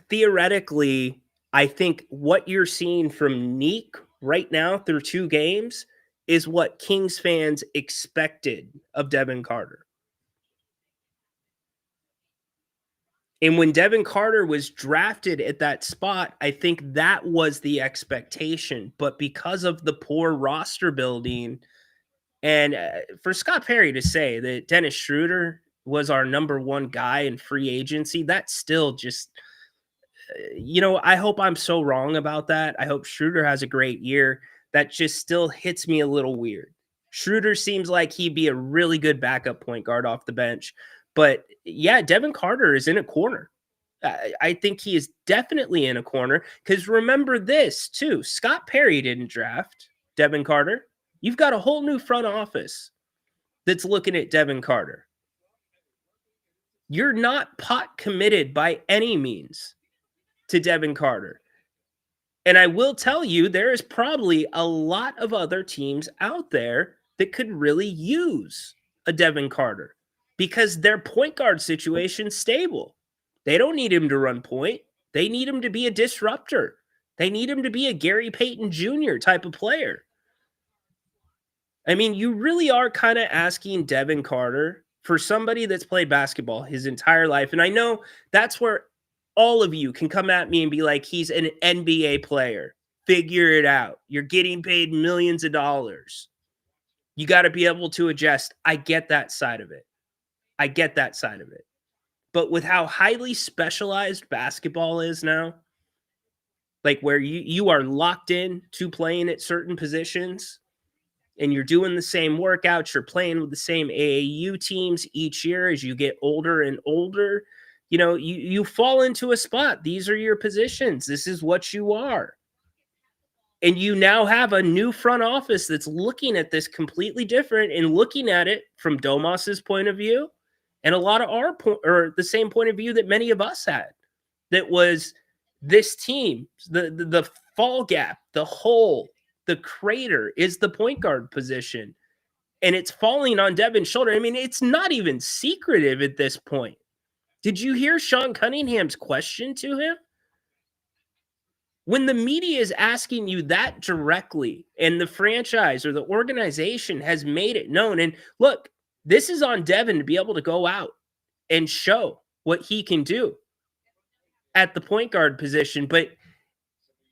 theoretically, I think what you're seeing from Neek right now through 2 games is what Kings fans expected of Devin Carter. And when Devin Carter was drafted at that spot, I think that was the expectation. But because of the poor roster building, and for Scott Perry to say that Dennis Schroeder was our number 1 guy in free agency, that's still just, I hope I'm so wrong about that. I hope Schroeder has a great year. That just still hits me a little weird. Schroeder seems like he'd be a really good backup point guard off the bench. But yeah, Devin Carter is in a corner. I think he is definitely in a corner, because remember this too. Scott Perry didn't draft Devin Carter. You've got a whole new front office that's looking at Devin Carter. You're not pot committed by any means to Devin Carter. And I will tell you, there is probably a lot of other teams out there that could really use a Devin Carter, because their point guard situation's stable. They don't need him to run point. They need him to be a disruptor. They need him to be a Gary Payton Jr. type of player. I mean, you really are kind of asking Devin Carter, for somebody that's played basketball his entire life. And I know that's where all of you can come at me and be like, he's an NBA player. Figure it out. You're getting paid millions of dollars. You got to be able to adjust. I get that side of it. But with how highly specialized basketball is now, like where you are locked in to playing at certain positions, and you're doing the same workouts, you're playing with the same AAU teams each year as you get older and older, you fall into a spot. These are your positions. This is what you are. And you now have a new front office that's looking at this completely different and looking at it from Domas's point of view, and a lot of or the same point of view that many of us had. That was this team, the fall gap, the hole, the crater is the point guard position, and it's falling on Devin's shoulder. I mean, it's not even secretive at this point. Did you hear Sean Cunningham's question to him? When the media is asking you that directly, and the franchise or the organization has made it known, and look, this is on Devin to be able to go out and show what he can do at the point guard position. But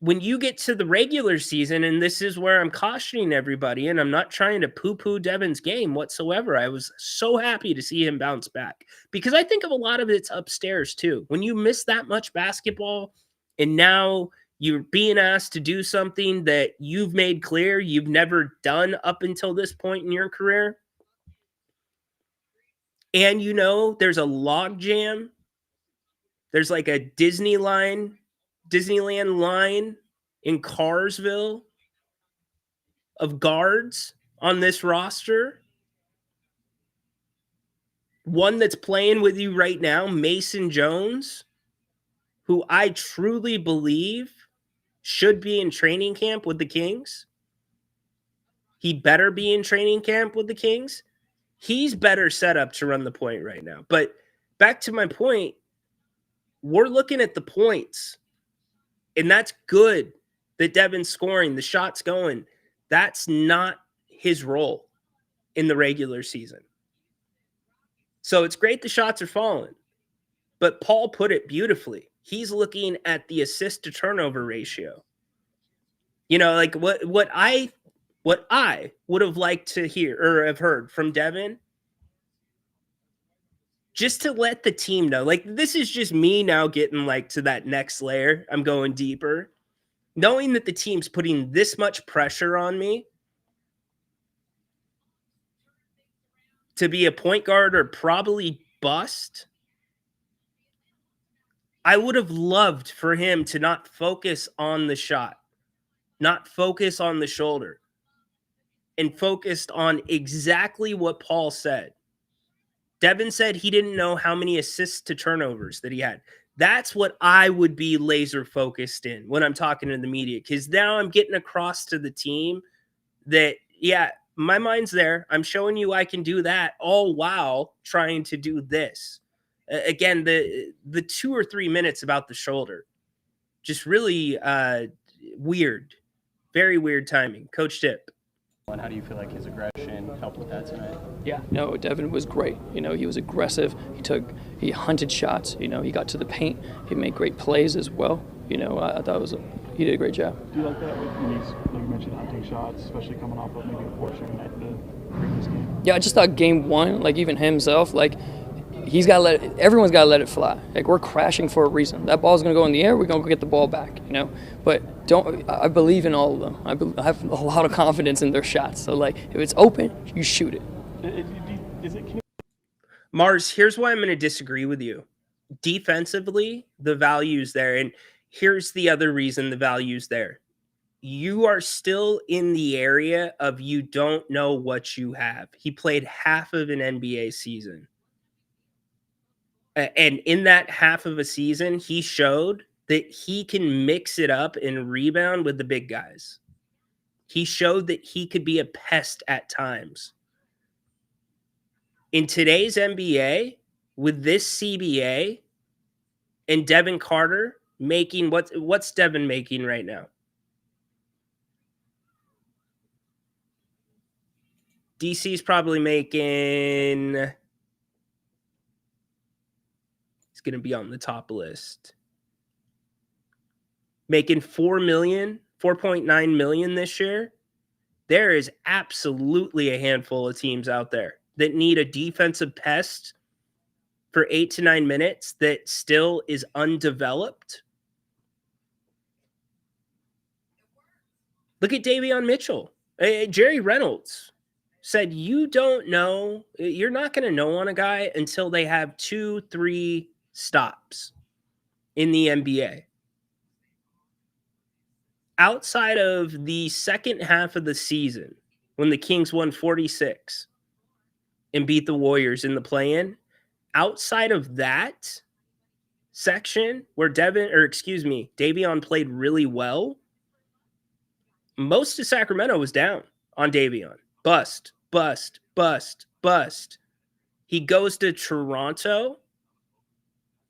when you get to the regular season, and this is where I'm cautioning everybody, and I'm not trying to poo-poo Devin's game whatsoever. I was so happy to see him bounce back, because I think of a lot of it's upstairs too. When you miss that much basketball, and now you're being asked to do something that you've made clear you've never done up until this point in your career, and there's a log jam. There's like a Disneyland line in Carsville of guards on this roster. One that's playing with you right now, Mason Jones, who I truly believe should be in training camp with the Kings. He better be in training camp with the Kings. He's better set up to run the point right now. But back to my point, we're looking at the points, and that's good that Devin's scoring, the shots going. That's not his role in the regular season. So it's great the shots are falling, but Paul put it beautifully. He's looking at the assist to turnover ratio. Like what I would have liked to hear or have heard from Devin, just to let the team know, like, this is just me now getting like to that next layer. I'm going deeper, knowing that the team's putting this much pressure on me to be a point guard or probably bust. I would have loved for him to not focus on the shot, not focus on the shoulder, and focused on exactly what Paul said. Devin said he didn't know how many assists to turnovers that he had. That's what I would be laser focused in when I'm talking to the media, because now I'm getting across to the team that Yeah, my mind's there. I'm showing you I can do that all while trying to do this. Again, the 2 or 3 minutes about the shoulder, just really weird, very weird timing. Coach Tip. And how do you feel like his aggression helped with that tonight? Yeah, no, Devin was great. He was aggressive. He hunted shots. He got to the paint. He made great plays as well. I thought he did a great job. Do you like that when he's, like you mentioned, hunting shots, especially coming off of maybe a poor shooting night in the previous game? Yeah, I just thought game one, like even himself, like everyone's got to let it fly. Like we're crashing for a reason. That ball's going to go in the air. We're going to get the ball back, But I believe in all of them. I have a lot of confidence in their shots. So like if it's open, you shoot it. Mars, here's why I'm going to disagree with you. Defensively, the value's there. And here's the other reason the value's there. You are still in the area of you don't know what you have. He played half of an NBA season. And in that half of a season, he showed that he can mix it up and rebound with the big guys. He showed that he could be a pest at times. In today's NBA, with this CBA and Devin Carter making what's Devin making right now? DC's probably making, he's going to be on the top list. Making $4.9 million this year. There is absolutely a handful of teams out there that need a defensive pest for 8 to 9 minutes that still is undeveloped. Look at Davion Mitchell. Jerry Reynolds said, you don't know, you're not going to know on a guy until they have 2-3 stops in the NBA. Outside of the second half of the season, when the Kings won 46 and beat the Warriors in the play-in, outside of that section where Davion played really well, most of Sacramento was down on Davion. Bust. He goes to Toronto.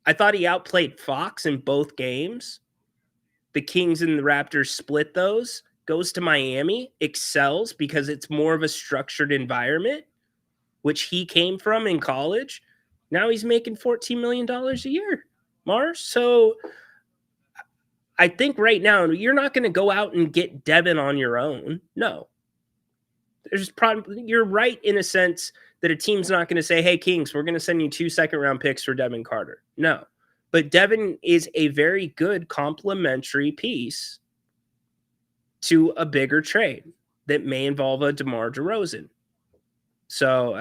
I thought he outplayed Fox in both games. The Kings and the Raptors split those. Goes to Miami, excels because it's more of a structured environment, which he came from in college. Now he's making $14 million a year, Mars. So I think right now you're not going to go out and get Devin on your own. No. You're right in a sense that a team's not going to say, hey, Kings, we're going to send you 2 second-round picks for Devin Carter. No. But Devin is a very good complementary piece to a bigger trade that may involve a DeMar DeRozan. So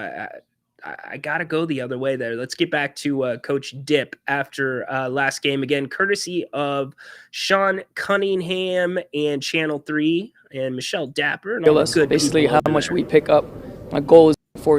I got to go the other way there. Let's get back to Coach Dip after last game. Again, courtesy of Sean Cunningham and Channel 3 and Michelle Dapper. And all the good basically how much we pick up. My goal is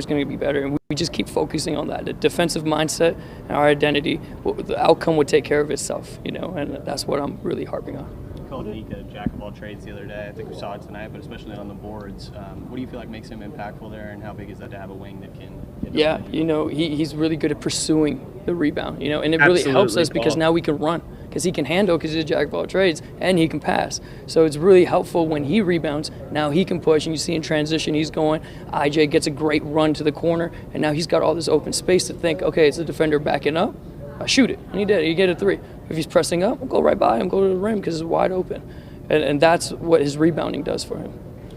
going to be better, and we just keep focusing on that. The defensive mindset and our identity, the outcome would take care of itself, and that's what I'm really harping on. You called Nick a jack of all trades the other day. I think we saw it tonight, but especially on the boards. What do you feel like makes him impactful there, and how big is that to have a wing that can get he's really good at pursuing the rebound, and it really helps us because now we can run, because he can handle, because he's a jack of all trades, and he can pass. So it's really helpful when he rebounds. Now he can push, and you see in transition he's going. IJ gets a great run to the corner, and now he's got all this open space to think, okay, it's a defender backing up. I shoot it, and he did. He get a 3. If he's pressing up, we'll go right by him, go to the rim because it's wide open. And that's what his rebounding does for him.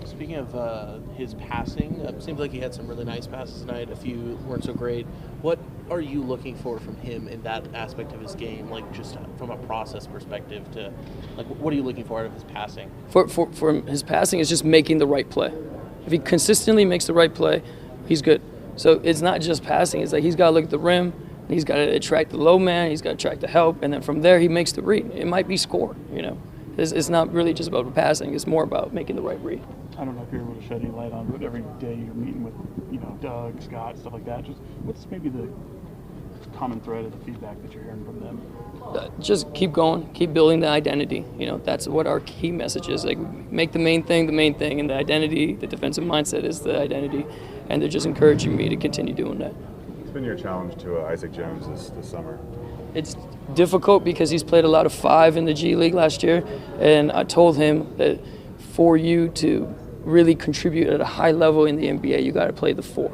Speaking of his passing, it seems like he had some really nice passes tonight. A few weren't so great. What are you looking for from him in that aspect of his game, like just from a process perspective? What are you looking for out of his passing? For his passing is just making the right play. If he consistently makes the right play, he's good. So it's not just passing. It's like he's got to look at the rim. He's got to attract the low man. He's got to attract the help. And then from there, he makes the read. It might be score, It's not really just about passing. It's more about making the right read. I don't know if you're able to shed any light on, but every day you're meeting with, Doug, Scott, stuff like that. Just what's maybe the common thread of the feedback that you're hearing from them? Just keep going, keep building the identity. That's what our key message is. Like, make the main thing, and the identity, the defensive mindset is the identity. And they're just encouraging me to continue doing that. It's been your challenge to Isaac Jones this summer. It's difficult because he's played a lot of 5 in the G League last year, and I told him that for you to really contribute at a high level in the NBA, you got to play the 4.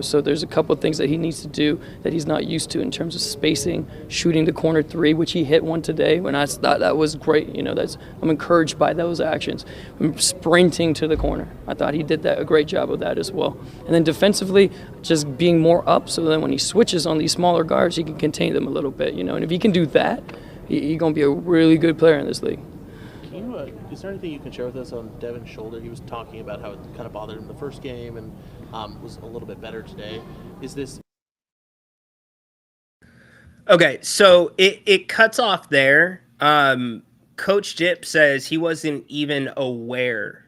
So there's a couple of things that he needs to do that he's not used to in terms of spacing, shooting the corner 3, which he hit one today when I thought that was great. I'm encouraged by those actions. Sprinting to the corner, I thought he did a great job of that as well. And then defensively, just being more up so then when he switches on these smaller guards, he can contain them a little bit. And if he can do that, he's going to be a really good player in this league. Is there anything you can share with us on Devin's shoulder? He was talking about how it kind of bothered him the first game and was a little bit better today. Is this... Okay, so it cuts off there. Coach Dip says he wasn't even aware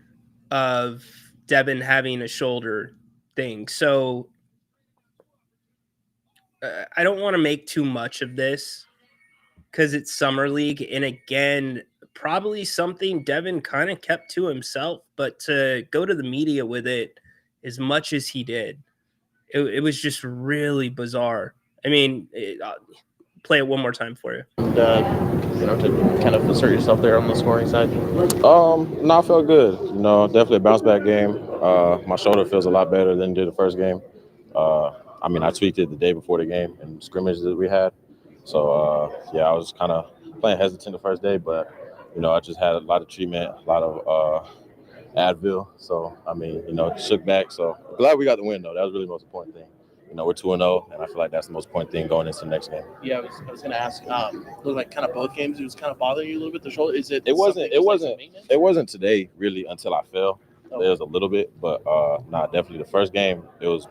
of Devin having a shoulder thing. So I don't want to make too much of this because it's Summer League. And again, probably something Devin kind of kept to himself, but to go to the media with it as much as he did, it was just really bizarre. I mean, play it one more time for you. And, to kind of assert yourself there on the scoring side? No, I felt good. Definitely a bounce back game. My shoulder feels a lot better than it did the first game. I tweaked it the day before the game in scrimmages that we had. So, I was kind of playing hesitant the first day, but, I just had a lot of treatment, a lot of Advil. So, shook back. So, glad we got the win, though. That was really the most important thing. We're 2-0, and I feel like that's the most important thing going into the next game. Yeah, I was going to ask. Looked like kind of both games, it was kind of bothering you a little bit. The shoulder, is it? It wasn't today really until I fell. Okay. There was a little bit, but definitely the first game it was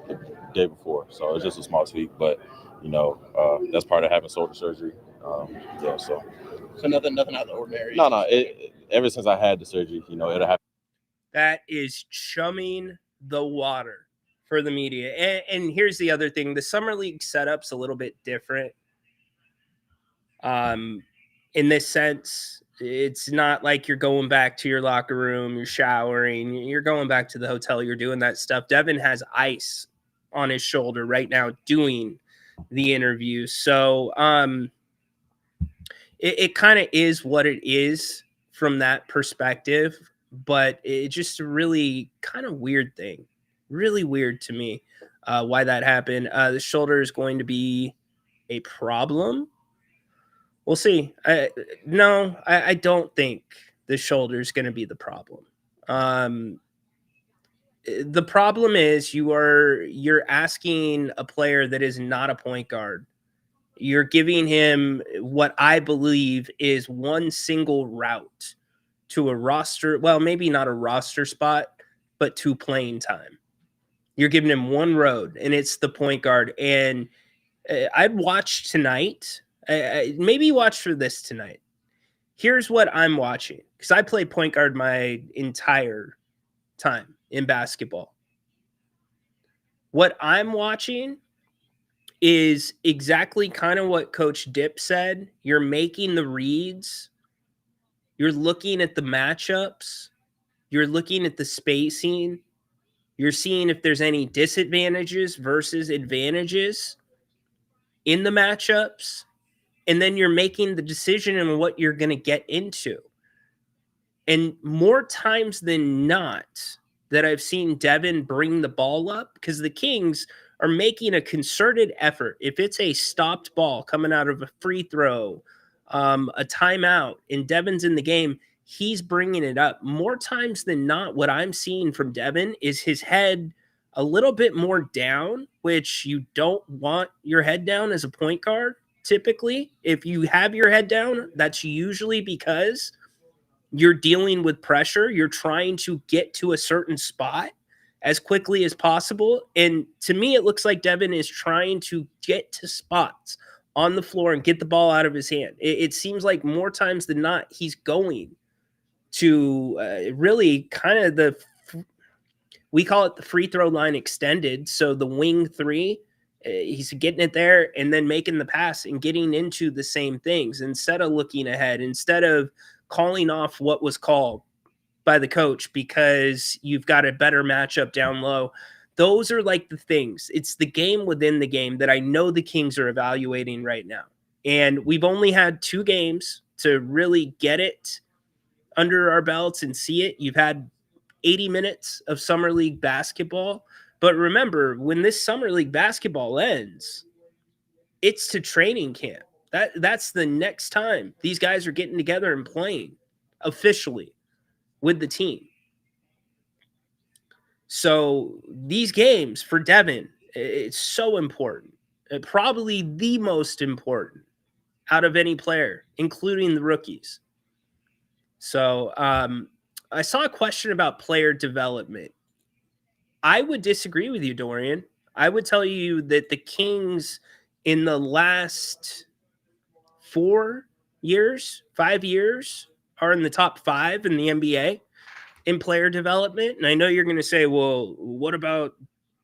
the day before, so it was just a small tweak. But that's part of having shoulder surgery. So nothing out of the ordinary. No. Ever since I had the surgery, it'll happen. That is chumming the water for the media. And here's the other thing. The Summer League setup's a little bit different. In this sense, it's not like you're going back to your locker room, you're showering, you're going back to the hotel, you're doing that stuff. Devin has ice on his shoulder right now doing the interview. So it kind of is what it is from that perspective, but it's just a really kind of weird thing. Really weird to me why that happened. The shoulder is going to be a problem. We'll see. I don't think the shoulder is going to be the problem. The problem is you're asking a player that is not a point guard. You're giving him what I believe is one single route to a roster. Well, maybe not a roster spot, but to playing time. You're giving him one road, and it's the point guard. And I'd watch tonight. Maybe watch for this tonight. Here's what I'm watching, because I played point guard my entire time in basketball. What I'm watching is exactly kind of what Coach Dip said. You're making the reads. You're looking at the matchups. You're looking at the spacing. You're seeing if there's any disadvantages versus advantages in the matchups. And then you're making the decision on what you're going to get into. And more times than not that I've seen Devin bring the ball up, because the Kings are making a concerted effort. If it's a stopped ball coming out of a free throw, a timeout, and Devin's in the game, he's bringing it up. More times than not, what I'm seeing from Devin is his head a little bit more down, which you don't want your head down as a point guard. Typically, if you have your head down, that's usually because you're dealing with pressure. You're trying to get to a certain spot as quickly as possible. And to me, it looks like Devin is trying to get to spots on the floor and get the ball out of his hand. It seems like more times than not, he's going to really kind of we call it the free throw line extended. So the wing three, He's getting it there and then making the pass and getting into the same things instead of looking ahead, instead of calling off what was called by the coach because you've got a better matchup down low. Those are like the things. It's the game within the game that I know the Kings are evaluating right now. And we've only had 2 games to really get it under our belts and see it. You've had 80 minutes of Summer League basketball. But remember, when this Summer League basketball ends, it's to training camp. That's the next time these guys are getting together and playing officially with the team. So these games for Devin, it's so important. Probably the most important out of any player, including the rookies. So I saw a question about player development. I would disagree with you, Dorian. I would tell you that the Kings in the last 4 years, 5 years, are in the top 5 in the NBA in player development. And I know you're going to say, well, what about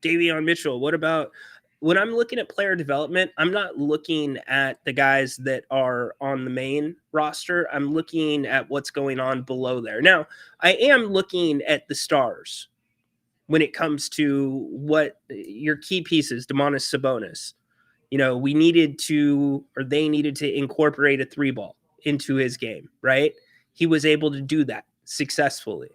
Davion Mitchell? What about when I'm looking at player development? I'm not looking at the guys that are on the main roster. I'm looking at what's going on below there. Now, I am looking at the stars when it comes to what your key pieces, Domantas Sabonis. You know, they needed to incorporate a 3-ball into his game, right? He was able to do that successfully.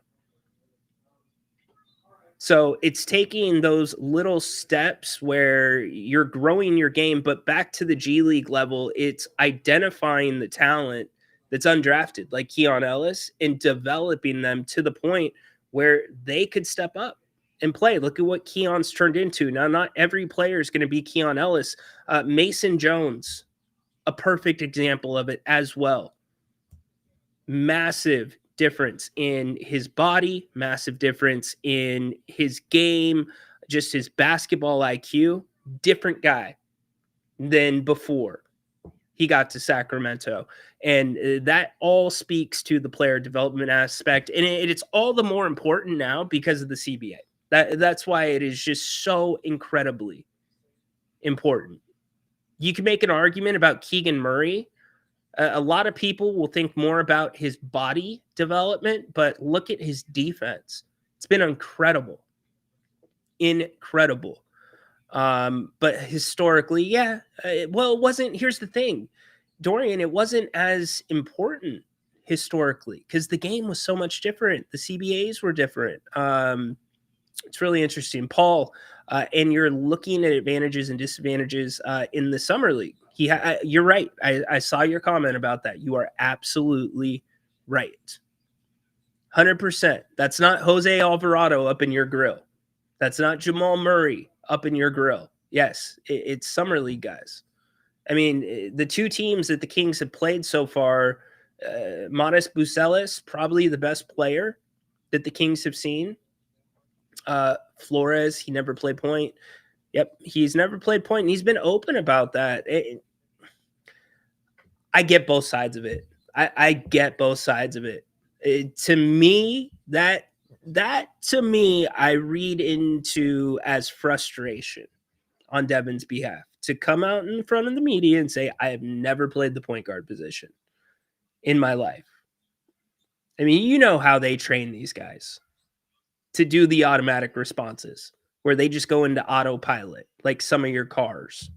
So it's taking those little steps where you're growing your game, but back to the G League level, it's identifying the talent that's undrafted, like Keon Ellis, and developing them to the point where they could step up and play. Look at what Keon's turned into. Now, not every player is going to be Keon Ellis. Mason Jones, a perfect example of it as well. Massive difference in his body, massive difference in his game, just his basketball IQ. Different guy than before he got to Sacramento. And that all speaks to the player development aspect. And it's all the more important now because of the CBA. That's why it is just so incredibly important. You can make an argument about Keegan Murray. A lot of people will think more about his body development, but look at his defense. It's been incredible. Incredible. But historically, it wasn't. Here's the thing, Dorian, it wasn't as important historically because the game was so much different. The CBAs were different. It's really interesting. Paul, and you're looking at advantages and disadvantages in the Summer League. You're right. I saw your comment about that. You are absolutely right. 100%. That's not Jose Alvarado up in your grill. That's not Jamal Murray up in your grill. Yes, it's Summer League guys. I mean, the 2 teams that the Kings have played so far, Modest Bucelis, probably the best player that the Kings have seen. Flores, he never played point. Yep, he's never played point, and he's been open about that. I get both sides of it. I get both sides of it. To me, to me, I read into as frustration on Devin's behalf to come out in front of the media and say, I have never played the point guard position in my life. I mean, you know how they train these guys to do the automatic responses where they just go into autopilot, like some of your cars,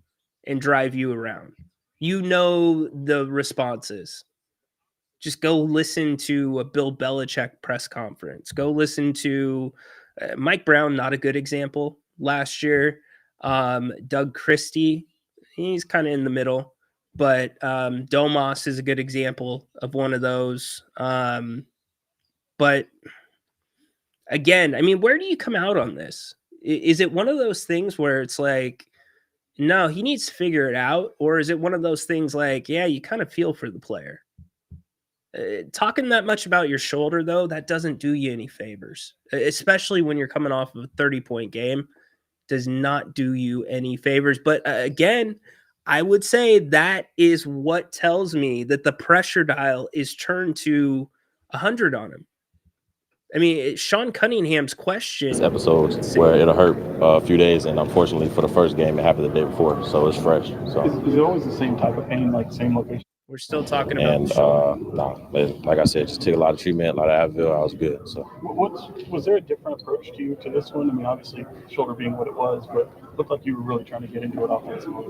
and drive you around. You know the responses. Just go listen to a Bill Belichick press conference. Go listen to Mike Brown, not a good example last year. Doug Christie, he's kind of in the middle. But Domas is a good example of one of those. But again, I mean, where do you come out on this? Is it one of those things where it's like, no, he needs to figure it out? Or is it one of those things like, yeah, you kind of feel for the player? Talking that much about your shoulder, though, that doesn't do you any favors, especially when you're coming off of a 30-point game. Does not do you any favors. But again, I would say that is what tells me that the pressure dial is turned to 100 on him. I mean, Sean Cunningham's question. Episodes where it'll hurt a few days, and unfortunately for the first game, it happened the day before, so it's fresh. So is it always the same type of pain, like same location? We're still talking about and the shoulder. like I said, just took a lot of treatment, a lot of Advil. I was good. So Was there a different approach to you to this one? I mean, obviously shoulder being what it was, but it looked like you were really trying to get into it offensively.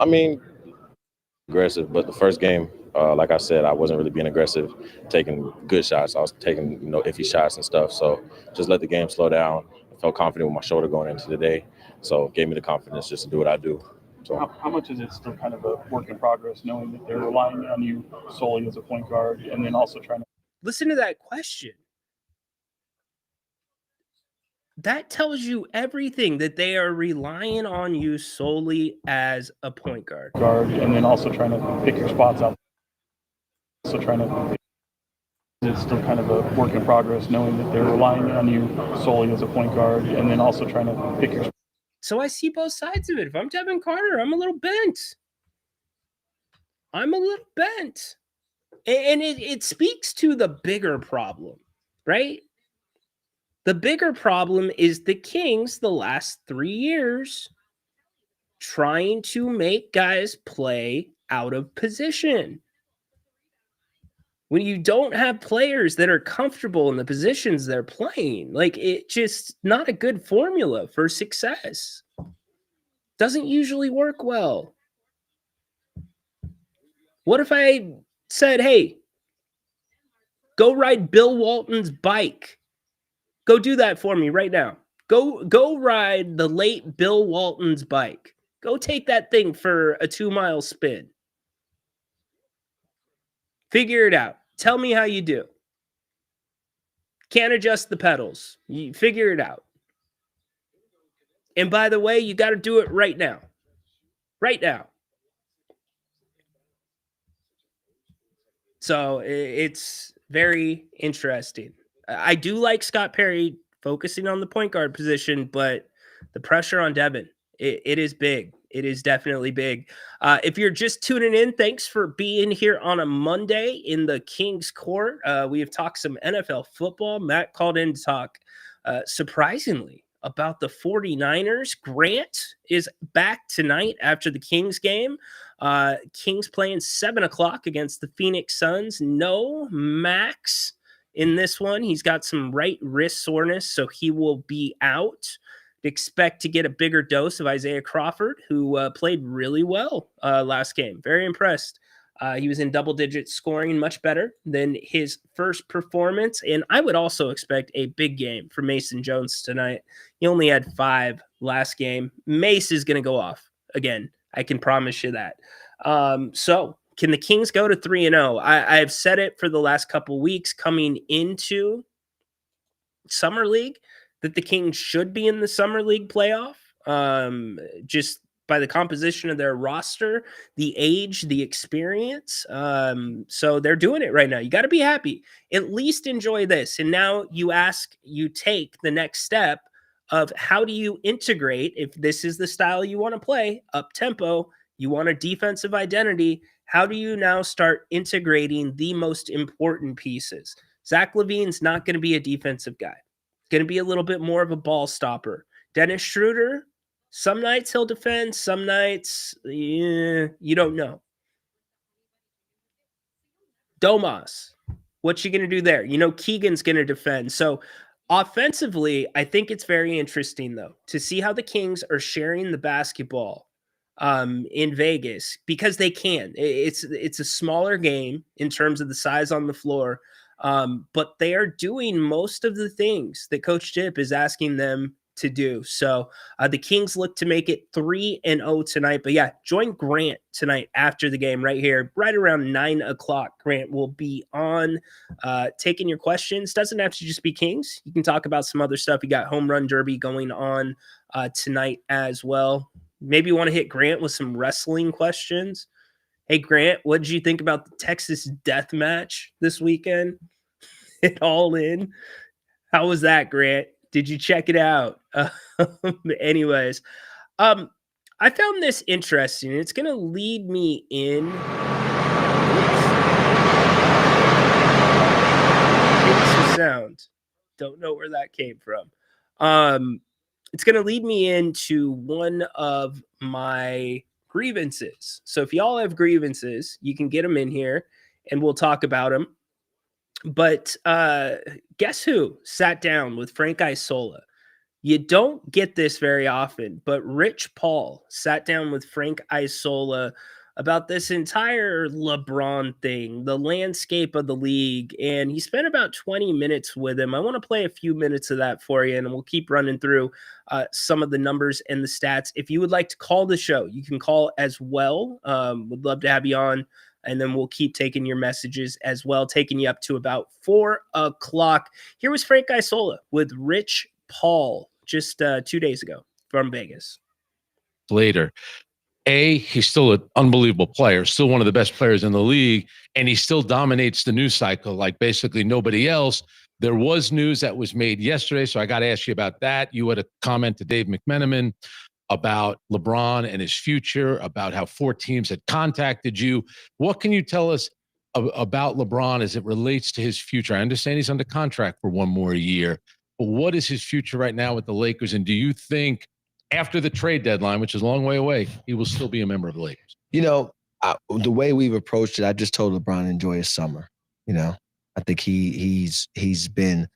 I mean, aggressive, but the first game, like I said, I wasn't really being aggressive, taking good shots. I was taking, iffy shots and stuff. So just let the game slow down. I felt confident with my shoulder going into the day. So it gave me the confidence just to do what I do. So how much is it still kind of a work in progress, knowing that they're relying on you solely as a point guard, and then also trying to listen to that question? That tells you everything, that they are relying on you solely as a point guard, and then also trying to pick your spots out. So it's still kind of a work in progress, knowing that they're relying on you solely as a point guard, and then also trying to pick your. So I see both sides of it. If I'm Devin Carter, I'm a little bent. And it speaks to the bigger problem, right? The bigger problem is the Kings the last 3 years trying to make guys play out of position. When you don't have players that are comfortable in the positions they're playing, like, it just not a good formula for success. Doesn't usually work well. What if I said, hey, go ride Bill Walton's bike? Go do that for me right now. Go ride the late Bill Walton's bike. Go take that thing for a 2-mile spin. Figure it out. Tell me how you do. Can't adjust the pedals. You figure it out. And by the way, you got to do it right now. Right now. So it's very interesting. I do like Scott Perry focusing on the point guard position, but the pressure on Devin, it is big. It is definitely big. If you're just tuning in, thanks for being here on a Monday in the Kings Court. We have talked some NFL football. Matt called in to talk, surprisingly, about the 49ers. Grant is back tonight after the Kings game. Kings playing 7 o'clock against the Phoenix Suns. No Max in this one. He's got some right wrist soreness, so he will be out. Expect to get a bigger dose of Isaiah Crawford, who played really well last game. Very impressed. He was in double digit scoring, much better than his first performance. And I would also expect a big game for Mason Jones tonight. He only had 5 last game. Mace is going to go off again. I can promise you that. So can the Kings go to 3-0? I've said it for the last couple weeks coming into Summer League that the Kings should be in the Summer League playoff. Just by the composition of their roster, the age, the experience. So they're doing it right now. You got to be happy. At least enjoy this. And now you take the next step of how do you integrate, if this is the style you want to play, up tempo, you want a defensive identity, how do you now start integrating the most important pieces? Zach LaVine's not going to be a defensive guy. Going to be a little bit more of a ball stopper. Dennis Schroeder, some nights he'll defend, some nights, you don't know. Domas, what you going to do there? Keegan's going to defend. So offensively, I think it's very interesting, though, to see how the Kings are sharing the basketball in Vegas, because they can. It's a smaller game in terms of the size on the floor, but they are doing most of the things that Coach Dip is asking them to do. So the Kings look to make it 3-0 tonight. But yeah, join Grant tonight after the game right here, right around 9 o'clock. Grant will be on taking your questions. Doesn't have to just be Kings. You can talk about some other stuff. You got Home Run Derby going on tonight as well. Maybe you want to hit Grant with some wrestling questions. Hey, Grant, what did you think about the Texas death match this weekend? It all in. How was that, Grant? Did you check it out? Anyways, I found this interesting. It's going to lead me in. Don't know where that came from. It's going to lead me into one of my grievances. So if y'all have grievances, you can get them in here and we'll talk about them. But guess who sat down with Frank Isola? You don't get this very often, but Rich Paul sat down with Frank Isola about this entire LeBron thing, the landscape of the league, and he spent about 20 minutes with him. I want to play a few minutes of that for you, and we'll keep running through some of the numbers and the stats. If you would like to call the show, you can call as well. Would love to have you on, and then we'll keep taking your messages as well, taking you up to about 4 o'clock. Here was Frank Isola with Rich Paul just 2 days ago from Vegas. Later, he's still an unbelievable player, still one of the best players in the league, and he still dominates the news cycle like basically nobody else. There was news that was made yesterday, so I got to ask you about that. You had a comment to Dave McMenamin about LeBron and his future, about how 4 teams had contacted you. What can you tell us about LeBron as it relates to his future? I understand he's under contract for 1 more year, but what is his future right now with the Lakers? And do you think after the trade deadline, which is a long way away, he will still be a member of the Lakers? The way we've approached it, I just told LeBron to enjoy his summer. I think he's been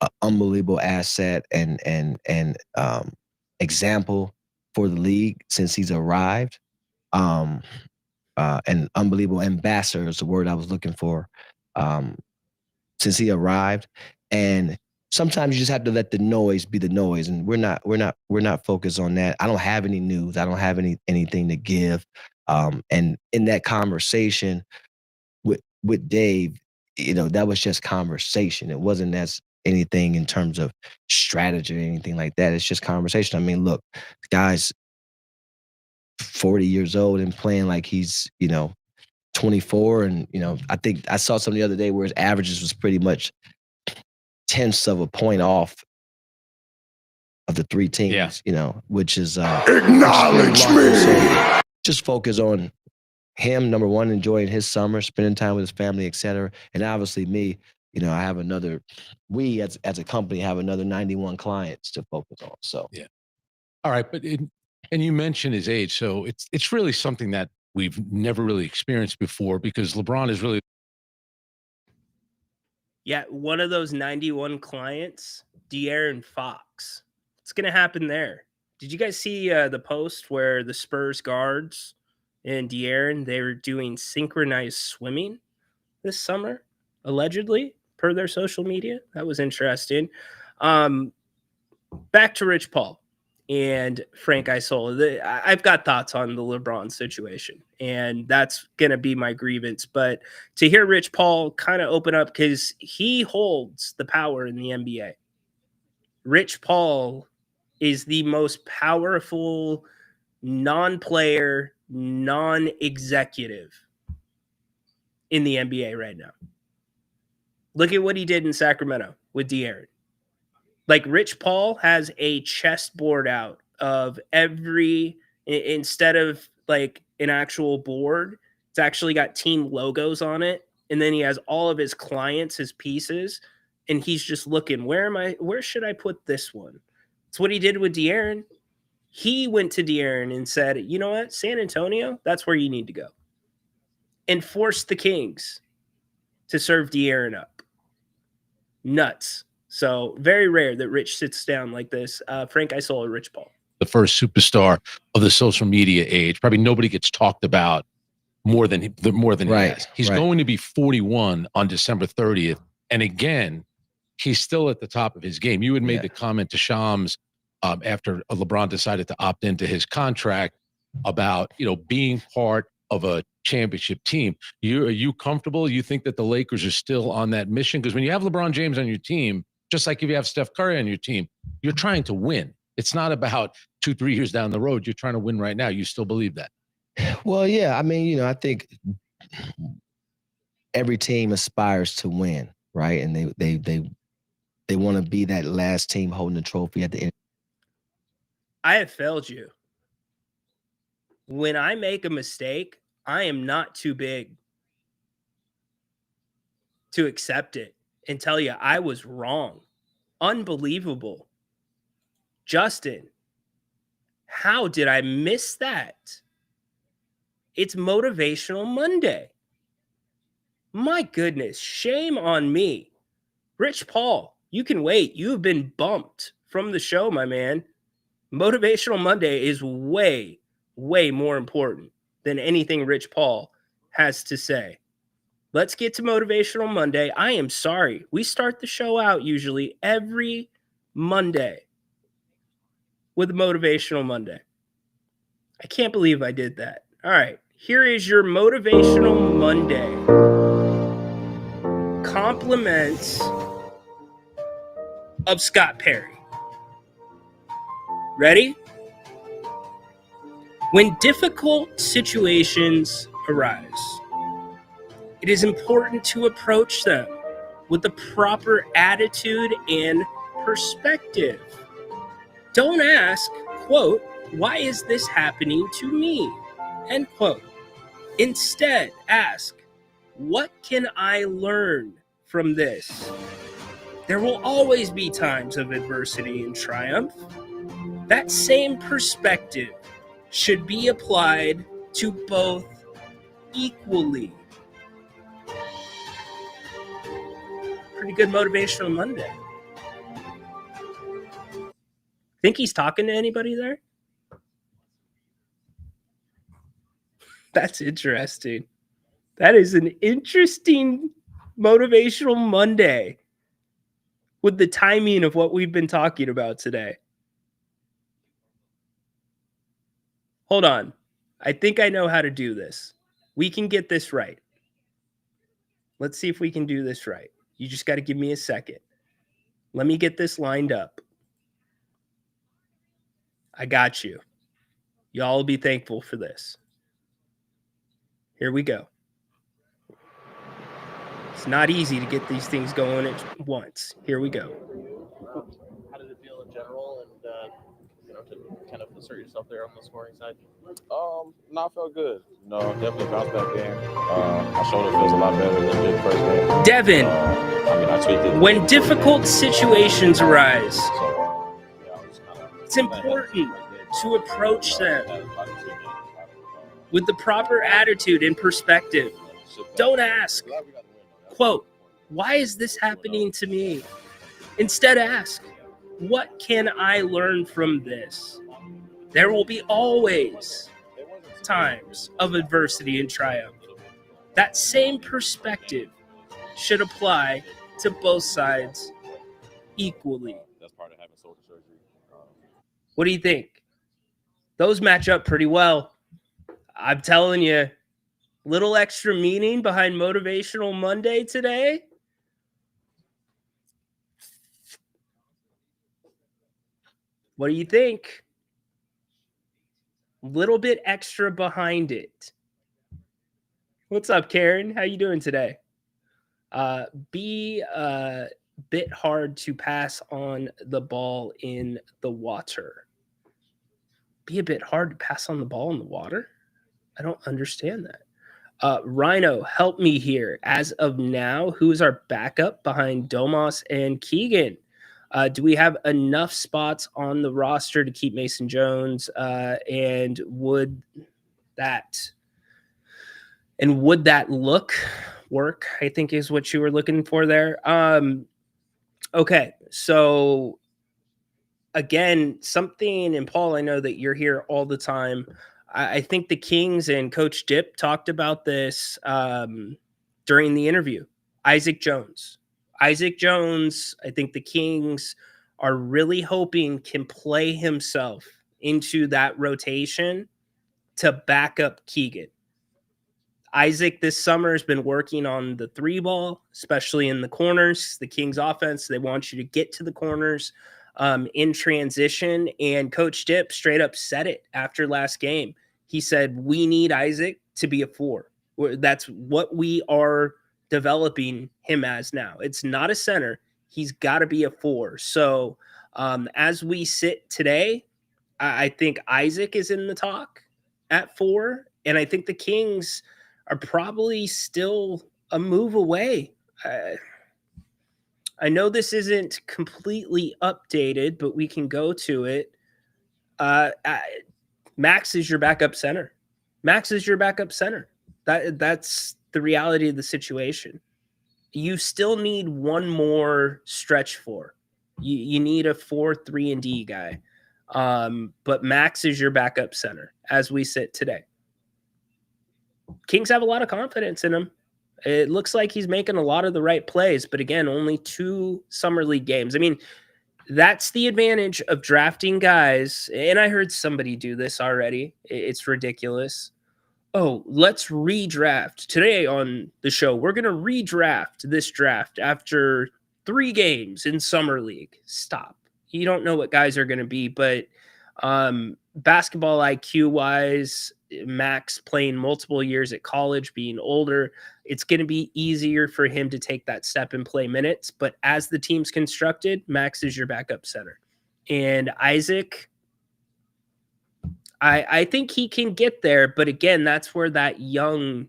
an unbelievable asset and example for the league since he's arrived. An unbelievable ambassador is the word I was looking for. Since he arrived, and sometimes you just have to let the noise be the noise, and we're not focused on that. I don't have any news. I don't have anything to give. And in that conversation with Dave, that was just conversation. It wasn't as anything in terms of strategy or anything like that. It's just conversation. I mean, look, the guy's 40 years old and playing like he's 24, and I think I saw something the other day where his averages was pretty much tenths of a point off of the 3 teams, which is acknowledge me. So just focus on him, number one, enjoying his summer, spending time with his family, etc. And obviously me, I have we as a company have another 91 clients to focus on. So yeah. All right, and you mentioned his age, so it's really something that we've never really experienced before because LeBron is really. Yeah, one of those 91 clients, De'Aaron Fox. What's going to happen there? Did you guys see the post where the Spurs guards and De'Aaron, they were doing synchronized swimming this summer, allegedly, per their social media? That was interesting. Back to Rich Paul and Frank Isola. I've got thoughts on the LeBron situation, and that's going to be my grievance. But to hear Rich Paul kind of open up, because he holds the power in the NBA. Rich Paul is the most powerful non-player, non-executive in the NBA right now. Look at what he did in Sacramento with De'Aaron. Like, Rich Paul has a chessboard out of instead of like an actual board, it's actually got team logos on it. And then he has all of his clients, his pieces, and he's just looking, where should I put this one? It's what he did with De'Aaron. He went to De'Aaron and said, you know what, San Antonio, that's where you need to go. And forced the Kings to serve De'Aaron up. Nuts. So very rare that Rich sits down like this. Frank Isola, Rich Paul. The first superstar of the social media age. Probably nobody gets talked about more than he has. He's going to be 41 on December 30th. And again, he's still at the top of his game. You had made the comment to Shams after LeBron decided to opt into his contract about, being part of a championship team. Are you comfortable? You think that the Lakers are still on that mission? Because when you have LeBron James on your team, just like if you have Steph Curry on your team, you're trying to win. It's not about 2-3 years down the road. You're trying to win right now. You still believe that? Well, yeah. I mean, I think every team aspires to win, right? And they want to be that last team holding the trophy at the end. I have failed you. When I make a mistake, I am not too big to accept it and tell you I was wrong. Unbelievable. Justin, how did I miss that? It's Motivational Monday. My goodness, shame on me. Rich Paul, you can wait. You have been bumped from the show, my man. Motivational Monday is way, way more important than anything Rich Paul has to say. Let's get to Motivational Monday. I am sorry. We start the show out usually every Monday with Motivational Monday. I can't believe I did that. All right. Here is your Motivational Monday. Compliments of Scott Perry. Ready? When difficult situations arise, it is important to approach them with the proper attitude and perspective. Don't ask, quote, why is this happening to me? End quote. Instead, ask, what can I learn from this? There will always be times of adversity and triumph. That same perspective should be applied to both equally. Pretty good Motivational Monday. Think he's talking to anybody there? That's interesting. That is an interesting Motivational Monday with the timing of what we've been talking about today. Hold on. I think I know how to do this. We can get this right. Let's see if we can do this right. You just got to give me a second. Let me get this lined up. I got you. Y'all will be thankful for this. Here we go. It's not easy to get these things going at once. Here we go. How did it feel in general, and to kind of assert yourself there on the scoring side? No, I felt good. Definitely bounce back game. My shoulder feels a lot better than it did the first game. Devin, I tweaked it. When difficult situations arise, it's important to approach them with the proper attitude and perspective. Don't ask, quote, why is this happening to me? Instead, ask, what can I learn from this? There will be always times of adversity and triumph. That same perspective should apply to both sides equally. That's part of having shoulder surgery. What do you think? Those match up pretty well. I'm telling you, little extra meaning behind Motivational Monday today. What do you think? Little bit extra behind it. What's up, Karen? How you doing today? Be a bit hard to pass on the ball in the water. Be a bit hard to pass on the ball in the water? I don't understand that. Rhino, help me here. As of now, who is our backup behind Domas and Keegan? Do we have enough spots on the roster to keep Mason Jones? And would that look work? I think is what you were looking for there. Okay, so again, something, and Paul, I know that you're here all the time. I think the Kings and Coach Dip talked about this during the interview. Isaac Jones, I think the Kings are really hoping can play himself into that rotation to back up Keegan. Isaac this summer has been working on the three ball, especially in the corners. The Kings offense, they want you to get to the corners in transition. And Coach Dip straight up said it after last game. He said, we need Isaac to be a 4. That's what we are developing him as now. It's not a center. He's got to be a 4. So as we sit today, I think Isaac is in the talk at 4. And I think the Kings are probably still a move away. I know this isn't completely updated, but we can go to it. Max is your backup center. Max is your backup center. That's the reality of the situation. You still need one more stretch four. You need a 4-3 and D guy. But Max is your backup center as we sit today. Kings have a lot of confidence in him. It looks like he's making a lot of the right plays, but again, only 2 summer league games. I mean, that's the advantage of drafting guys. And I heard somebody do this already. It's ridiculous. Oh, let's redraft. Today on the show, we're going to redraft this draft after 3 games in summer league. Stop. You don't know what guys are going to be, but basketball IQ wise, Max playing multiple years at college, being older, it's going to be easier for him to take that step and play minutes. But as the team's constructed, Max is your backup center. And Isaac, I think he can get there. But again, that's where that young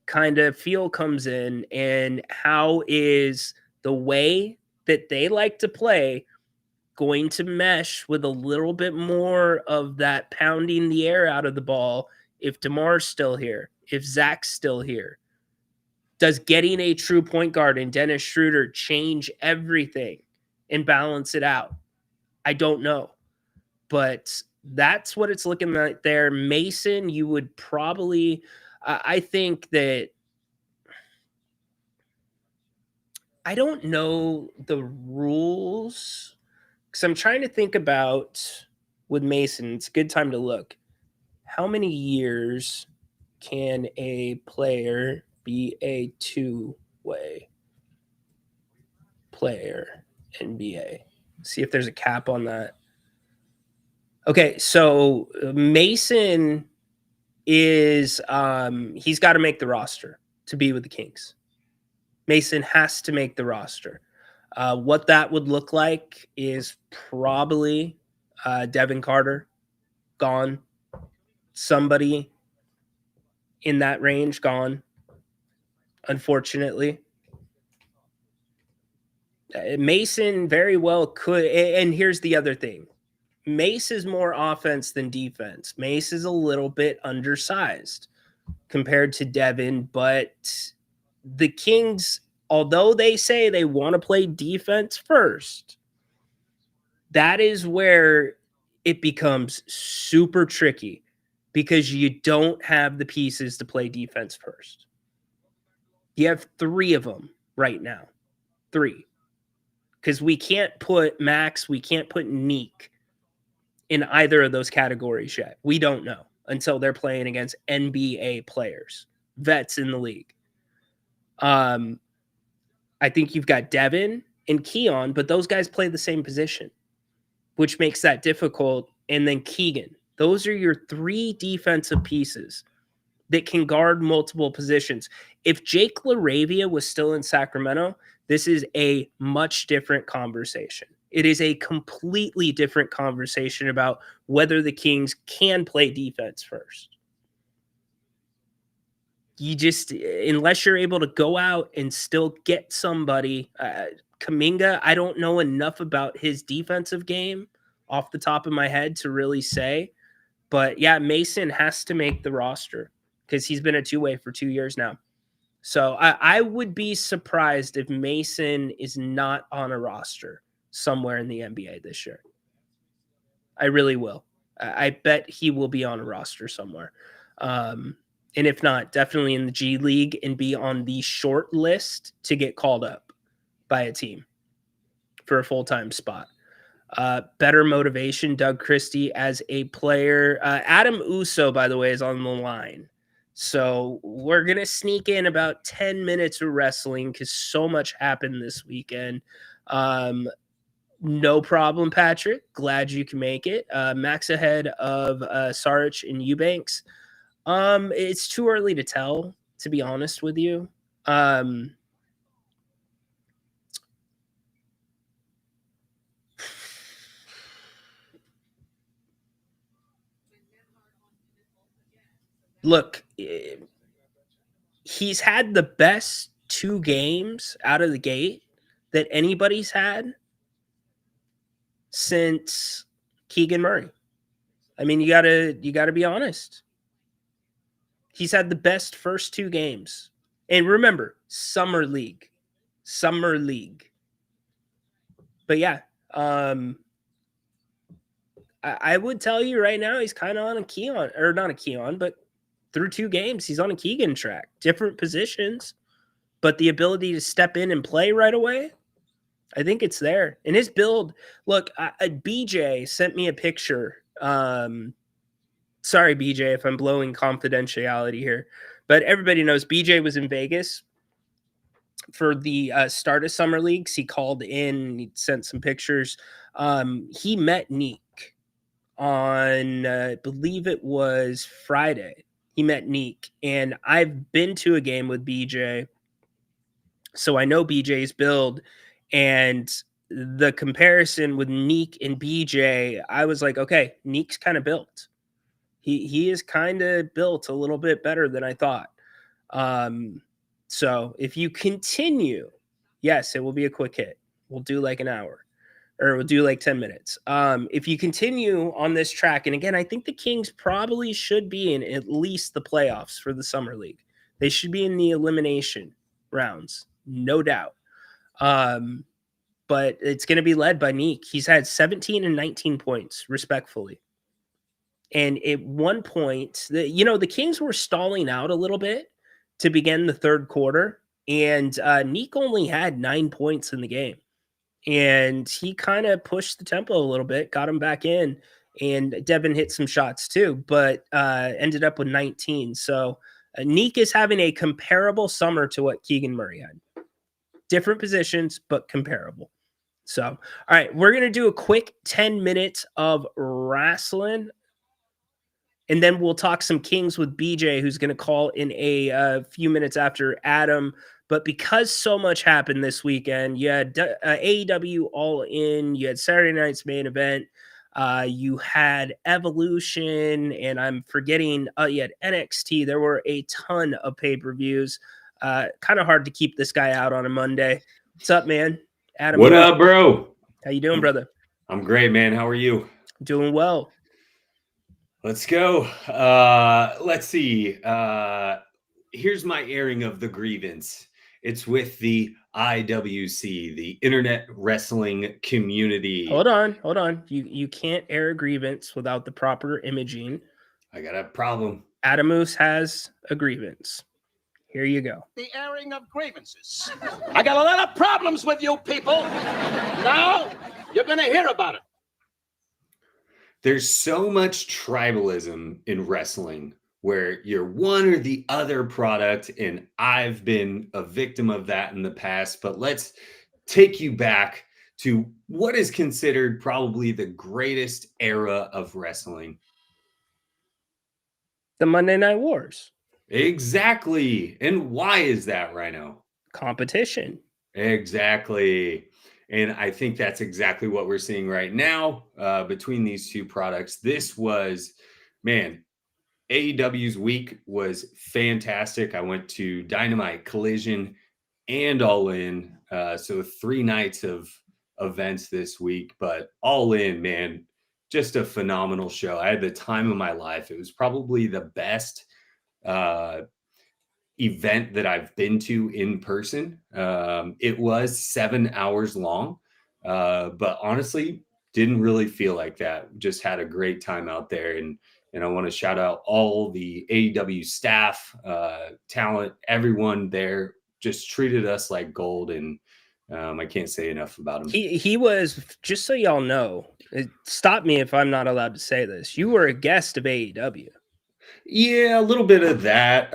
kind of feel comes in. And how is the way that they like to play going to mesh with a little bit more of that pounding the air out of the ball if DeMar's still here, if Zach's still here? Does getting a true point guard in Dennis Schroeder change everything and balance it out? I don't know. But that's what it's looking like there. Mason, you would probably I think that I don't know the rules because I'm trying to think about with Mason. It's a good time to look. How many years can a player be a 2-way player NBA? See if there's a cap on that. Okay, so Mason is he's got to make the roster to be with the Kings. Mason has to make the roster. What that would look like is probably Devin Carter gone, somebody in that range gone, unfortunately. Mason very well could, and here's the other thing. Mace is more offense than defense. Mace is a little bit undersized compared to Devin, but the Kings, although they say they want to play defense first, that is where it becomes super tricky because you don't have the pieces to play defense first. You have 3 of them right now. 3. Because we can't put Max, we can't put Neek in either of those categories yet. We don't know until they're playing against NBA players, vets in the league. I think you've got Devin and Keon, but those guys play the same position, which makes that difficult. And then Keegan. Those are your 3 defensive pieces that can guard multiple positions. If Jake LaRavia was still in Sacramento, this is a much different conversation. It is a completely different conversation about whether the Kings can play defense first. You just, unless you're able to go out and still get somebody, Kuminga, I don't know enough about his defensive game off the top of my head to really say. But yeah, Mason has to make the roster because he's been a 2-way for 2 years now. So I would be surprised if Mason is not on a roster somewhere in the NBA this year. I really will. I bet he will be on a roster somewhere. And if not, definitely in the G League and be on the short list to get called up by a team for a full-time spot. Better motivation, Doug Christie as a player. Adam Uso, by the way, is on the line. So we're going to sneak in about 10 minutes of wrestling because so much happened this weekend. No problem, Patrick. Glad you can make it. Max ahead of Sarich and Eubanks. It's too early to tell, to be honest with you. Look, he's had the best 2 games out of the gate that anybody's had since Keegan Murray. I mean, you gotta be honest. He's had the best first 2 games. And remember, summer league. But yeah, I would tell you right now he's kind of on a Keon, or not a Keon, but through 2 games, he's on a Keegan track. Different positions, but the ability to step in and play right away, I think it's there. And his build, look, BJ sent me a picture. Sorry, BJ, if I'm blowing confidentiality here, but everybody knows BJ was in Vegas for the start of summer leagues. He called in, he sent some pictures. He met Neek on, I believe it was Friday. He met Neek, and I've been to a game with BJ, so I know BJ's build. And the comparison with Neek and BJ, I was like, okay, Neek's kind of built. He is kind of built a little bit better than I thought. So if you continue, yes, it will be a quick hit. We'll do like an hour, or we'll do like 10 minutes. If you continue on this track, and again, I think the Kings probably should be in at least the playoffs for the Summer League. They should be in the elimination rounds, no doubt. But it's going to be led by Neek. He's had 17 and 19 points, respectfully. And at one point, the Kings were stalling out a little bit to begin the third quarter, and Neek only had 9 points in the game. And he kind of pushed the tempo a little bit, got him back in, and Devin hit some shots too, but ended up with 19. So Neek is having a comparable summer to what Keegan Murray had. Different positions, but comparable. So, all right, we're going to do a quick 10 minutes of wrestling, and then we'll talk some Kings with BJ, who's going to call in a few minutes after Adam. But because so much happened this weekend, you had AEW All In, you had Saturday night's main event, you had Evolution, and I'm forgetting, you had NXT. There were a ton of pay-per-views. Kind of hard to keep this guy out on a Monday. What's up, man? Adam. What up, bro? How you doing, brother? I'm great, man. How are you? Doing well. Let's go. Let's see. Here's my airing of the grievance. It's with the IWC, the Internet Wrestling Community. Hold on. You can't air a grievance without the proper imaging. I got a problem. Adamus has a grievance. Here you go. The airing of grievances. I got a lot of problems with you people. Now you're going to hear about it. There's so much tribalism in wrestling where you're one or the other product, and I've been a victim of that in the past. But let's take you back to what is considered probably the greatest era of wrestling. The Monday Night Wars. Exactly. And why is that, Rhino? Competition. Exactly. And I think that's exactly what we're seeing right now between these two products. This was, man, AEW's week was fantastic. I went to Dynamite, Collision, and All In. So 3 nights of events this week, but All In, man, just a phenomenal show. I had the time of my life. It was probably the best event that I've been to in person. It was 7 hours long, but honestly, didn't really feel like that. Just had a great time out there. And I want to shout out all the AEW staff, talent, everyone there just treated us like gold. And I can't say enough about him. He was, just so y'all know, stop me if I'm not allowed to say this, you were a guest of AEW. Yeah, a little bit of that.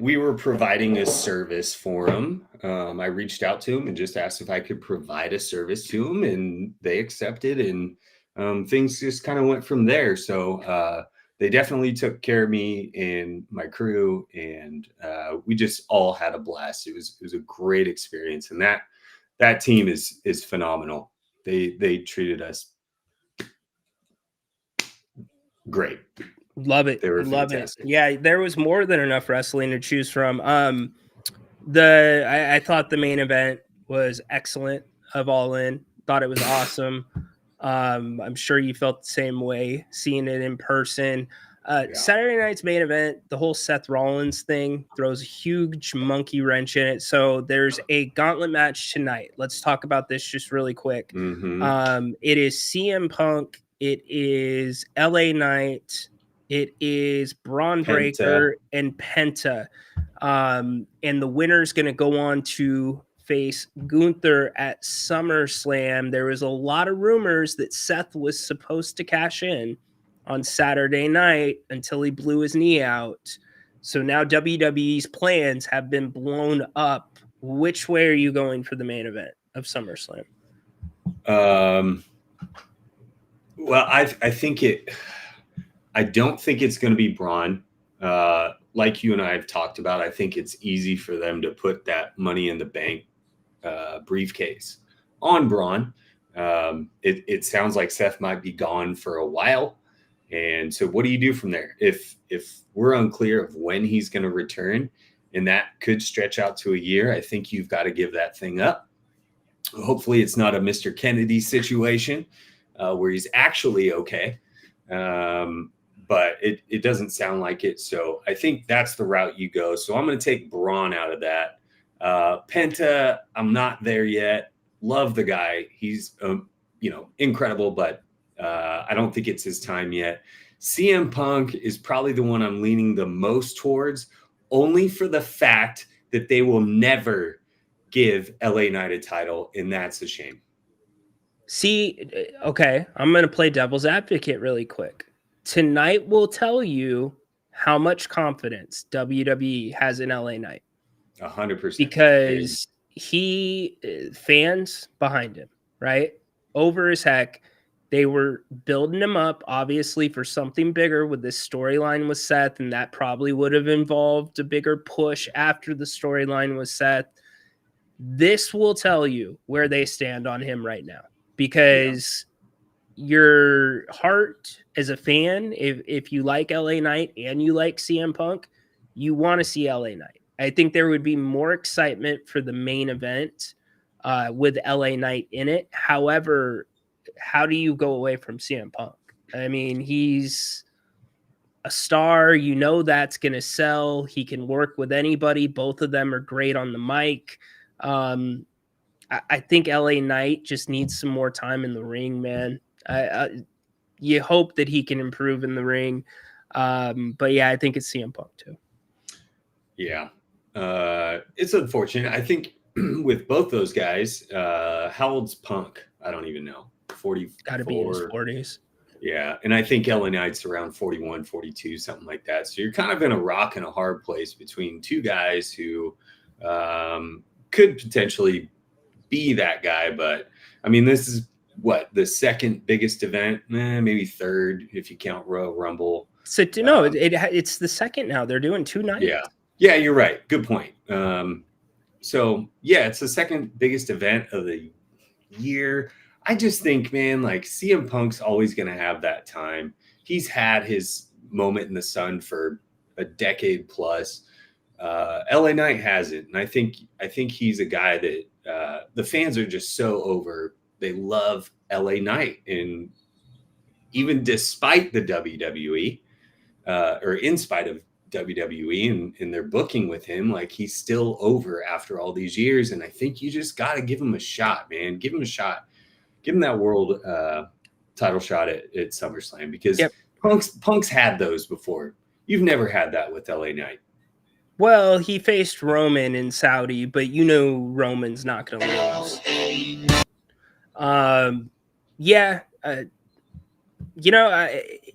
We were providing a service for him. I reached out to him and just asked if I could provide a service to him, and they accepted, and things just kind of went from there. So they definitely took care of me and my crew, and we just all had a blast. It was a great experience, and that team is phenomenal. They treated us great. Love it. They were Love fantastic. it. Yeah, there was more than enough wrestling to choose from. I thought the main event was excellent of All In. Thought it was awesome. I'm sure you felt the same way seeing it in person. Saturday night's main event, the whole Seth Rollins thing throws a huge monkey wrench in it. So there's a gauntlet match tonight. Let's talk about this just really quick. It is CM Punk. It is LA Knight. It is Braun Breaker and Penta. And the winner's going to go on to face Gunther at SummerSlam. There was a lot of rumors that Seth was supposed to cash in on Saturday night until he blew his knee out. So now WWE's plans have been blown up. Which way are you going for the main event of SummerSlam? Well, I think I don't think it's going to be Braun. Like you and I have talked about, I think it's easy for them to put that Money in the Bank briefcase on Braun. It sounds like Seth might be gone for a while. And so what do you do from there? If we're unclear of when he's going to return, and that could stretch out to a year, I think you've got to give that thing up. Hopefully it's not a Mr. Kennedy situation where he's actually okay. But it doesn't sound like it. So I think that's the route you go. So I'm going to take Braun out of that. Penta, I'm not there yet. Love the guy. He's, incredible, but I don't think it's his time yet. CM Punk is probably the one I'm leaning the most towards, only for the fact that they will never give LA Knight a title, and that's a shame. See, okay, I'm going to play devil's advocate really quick. Tonight will tell you how much confidence WWE has in LA Knight. 100%. Because fans behind him, right? Over as heck. They were building him up, obviously, for something bigger with this storyline with Seth, and that probably would have involved a bigger push after the storyline with Seth. This will tell you where they stand on him right now, because your heart as a fan, if you like LA Knight and you like CM Punk, you want to see LA Knight. I think there would be more excitement for the main event with LA Knight in it. However, how do you go away from CM Punk? I mean, he's a star. You know that's going to sell. He can work with anybody. Both of them are great on the mic. I think LA Knight just needs some more time in the ring, man. You hope that he can improve in the ring. But yeah, I think it's CM Punk too. Yeah. It's unfortunate. I think with both those guys, how old's Punk? I don't even know. 44. Got to be in his 40s. Yeah. And I think LA Knight's around 41, 42, something like that. So you're kind of in a rock and a hard place between two guys who could potentially be that guy. But I mean, this is what, the second biggest event, maybe third if you count Royal Rumble. So no, it's the second now. They're doing 2 nights. Yeah, you're right. Good point. So yeah, it's the second biggest event of the year. I just think, man, like CM Punk's always going to have that time. He's had his moment in the sun for a decade plus. LA Knight hasn't, and I think he's a guy that the fans are just so over. They love LA Knight, and even despite the WWE, or in spite of WWE and their booking with him, like he's still over after all these years. And I think you just got to give him a shot, man. Give him a shot. Give him that world title shot at SummerSlam, because Punk's had those before. You've never had that with LA Knight. Well, he faced Roman in Saudi, but you know Roman's not going to lose.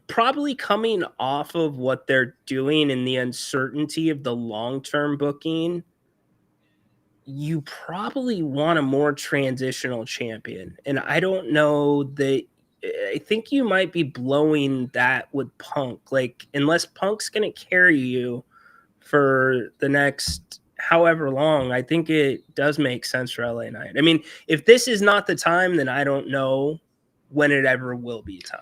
Probably coming off of what they're doing and the uncertainty of the long-term booking, you probably want a more transitional champion. And I don't know that. I think you might be blowing that with Punk. Like, unless Punk's going to carry you for the next however long, I think it does make sense for LA Knight. I mean, if this is not the time, then I don't know when it ever will be time.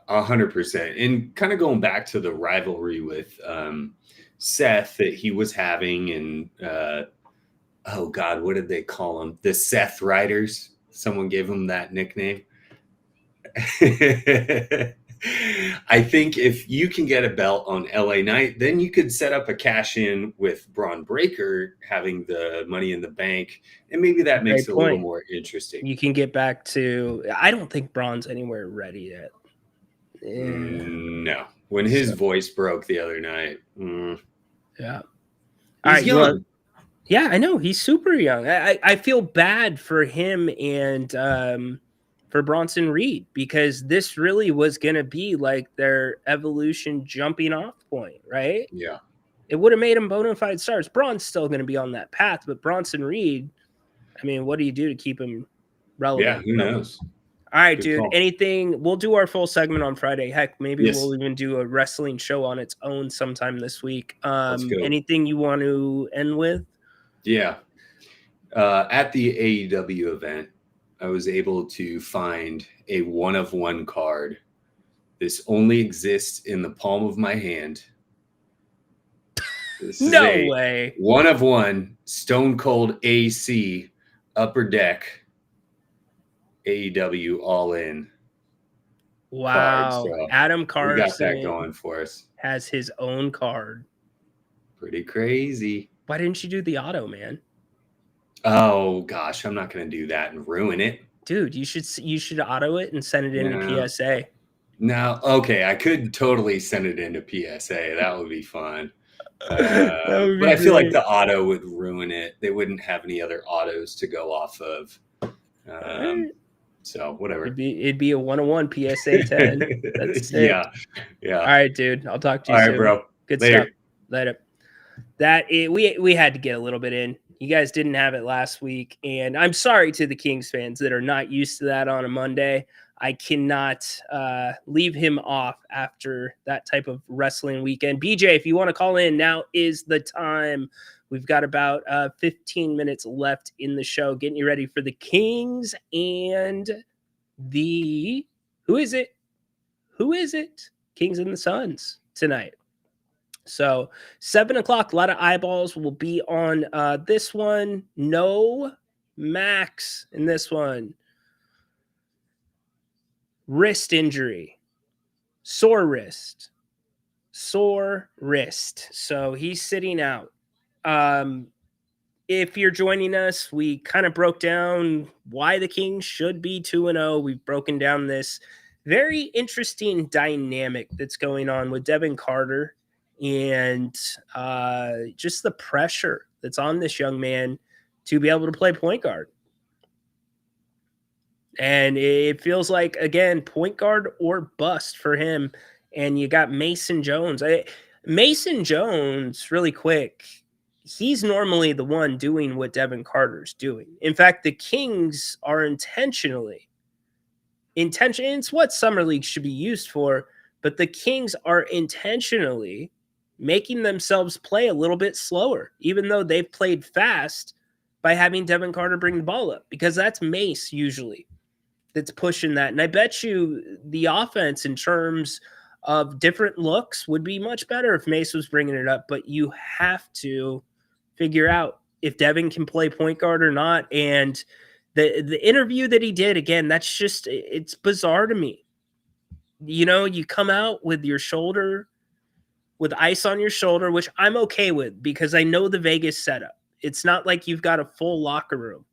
100%. And kind of going back to the rivalry with Seth that he was having, and oh God, what did they call them? The Seth Riders. Someone gave them that nickname. I think if you can get a belt on LA Knight, then you could set up a cash in with Braun Breaker having the Money in the Bank, and maybe that makes it a little more interesting. You can get back to. I don't think Braun's anywhere ready yet. No, when his voice broke the other night. Yeah. He's young. Yeah, I know he's super young. I feel bad for him and for Bronson Reed, because this really was going to be like their evolution jumping off point, right? Yeah. It would have made them bona fide stars. Braun's still going to be on that path, but Bronson Reed, I mean, what do you do to keep him relevant? Yeah, who knows? All right, Good dude. call. Anything? We'll do our full segment on Friday. Heck, maybe Yes. we'll even do a wrestling show on its own sometime this week. Let's go. Anything you want to end with? Yeah. At the AEW event, I was able to find a 1-of-1 card. This only exists in the palm of my hand. This is No a way. 1-of-1 Stone Cold AC Upper Deck AEW All In. Wow. Card, so Adam we got that Carson going for us. has his own card. Pretty crazy. Why didn't you do the auto, man? Oh gosh, I'm not going to do that and ruin it. Dude, you should auto it and send it into No. PSA. No, okay, I could totally send it into PSA. That would be fun. would be But I feel like great. the auto would ruin it. They wouldn't have any other autos to go off of. So whatever. It'd be a 1-on-1 PSA 10. That's sick. Yeah. All right, dude. I'll talk to you All soon. right, bro. Good Later. stuff. Later. We had to get a little bit in. You guys didn't have it last week, and I'm sorry to the Kings fans that are not used to that on a Monday. I cannot leave him off after that type of wrestling weekend. BJ, if you want to call in, now is the time. We've got about 15 minutes left in the show, getting you ready for the Kings and the who is it? Kings and the Suns tonight. So 7:00, a lot of eyeballs will be on this one. No Max in this one. Wrist injury. Sore wrist. So he's sitting out. If you're joining us, we kind of broke down why the Kings should be 2-0. We've broken down this very interesting dynamic that's going on with Devin Carter and just the pressure that's on this young man to be able to play point guard. And it feels like, again, point guard or bust for him. And you got Mason Jones. Mason Jones, really quick, he's normally the one doing what Devin Carter's doing. In fact, the Kings are intentionally, it's what Summer League should be used for, but the Kings are intentionally making themselves play a little bit slower, even though they've played fast by having Devin Carter bring the ball up, because that's Mace usually that's pushing that. And I bet you the offense in terms of different looks would be much better if Mace was bringing it up, but you have to figure out if Devin can play point guard or not. And the interview that he did, again, that's just, it's bizarre to me. You know, you come out with your shoulder, with ice on your shoulder, which I'm okay with because I know the Vegas setup. It's not like you've got a full locker room.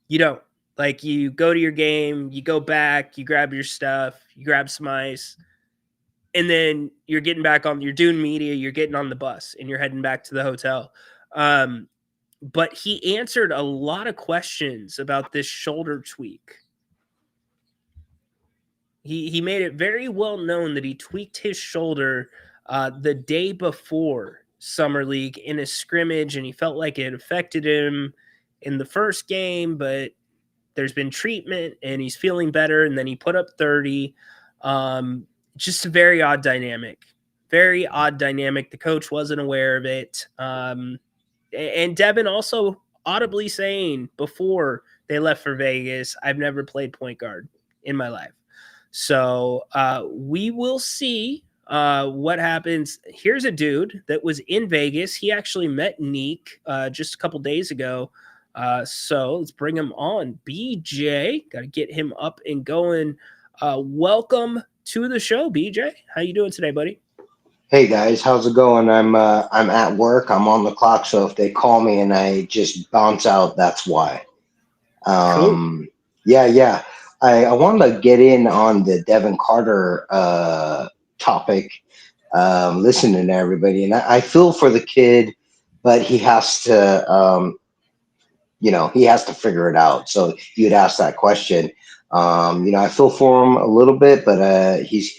You don't. Like, you go to your game, you go back, you grab your stuff, you grab some ice, and then you're getting back on, you're doing media, you're getting on the bus, and you're heading back to the hotel. But he answered a lot of questions about this shoulder tweak. He made it very well known that he tweaked his shoulder the day before Summer League in a scrimmage, and he felt like it affected him in the first game, but there's been treatment and he's feeling better. And then he put up 30. Just a very odd dynamic. Very odd dynamic. The coach wasn't aware of it. And Devin also audibly saying before they left for Vegas, I've never played point guard in my life. So we will see. What happens? Here's a dude that was in Vegas. He actually met Neek just a couple days ago. So let's bring him on. BJ, got to get him up and going. Welcome to the show, BJ. How you doing today, buddy? Hey guys, how's it going? I'm at work. I'm on the clock, so if they call me and I just bounce out, that's why. Cool. Yeah. I wanted to get in on the Devin Carter topic. Listening to everybody, and I feel for the kid, but he has to he has to figure it out. So you'd ask that question. I feel for him a little bit, but he's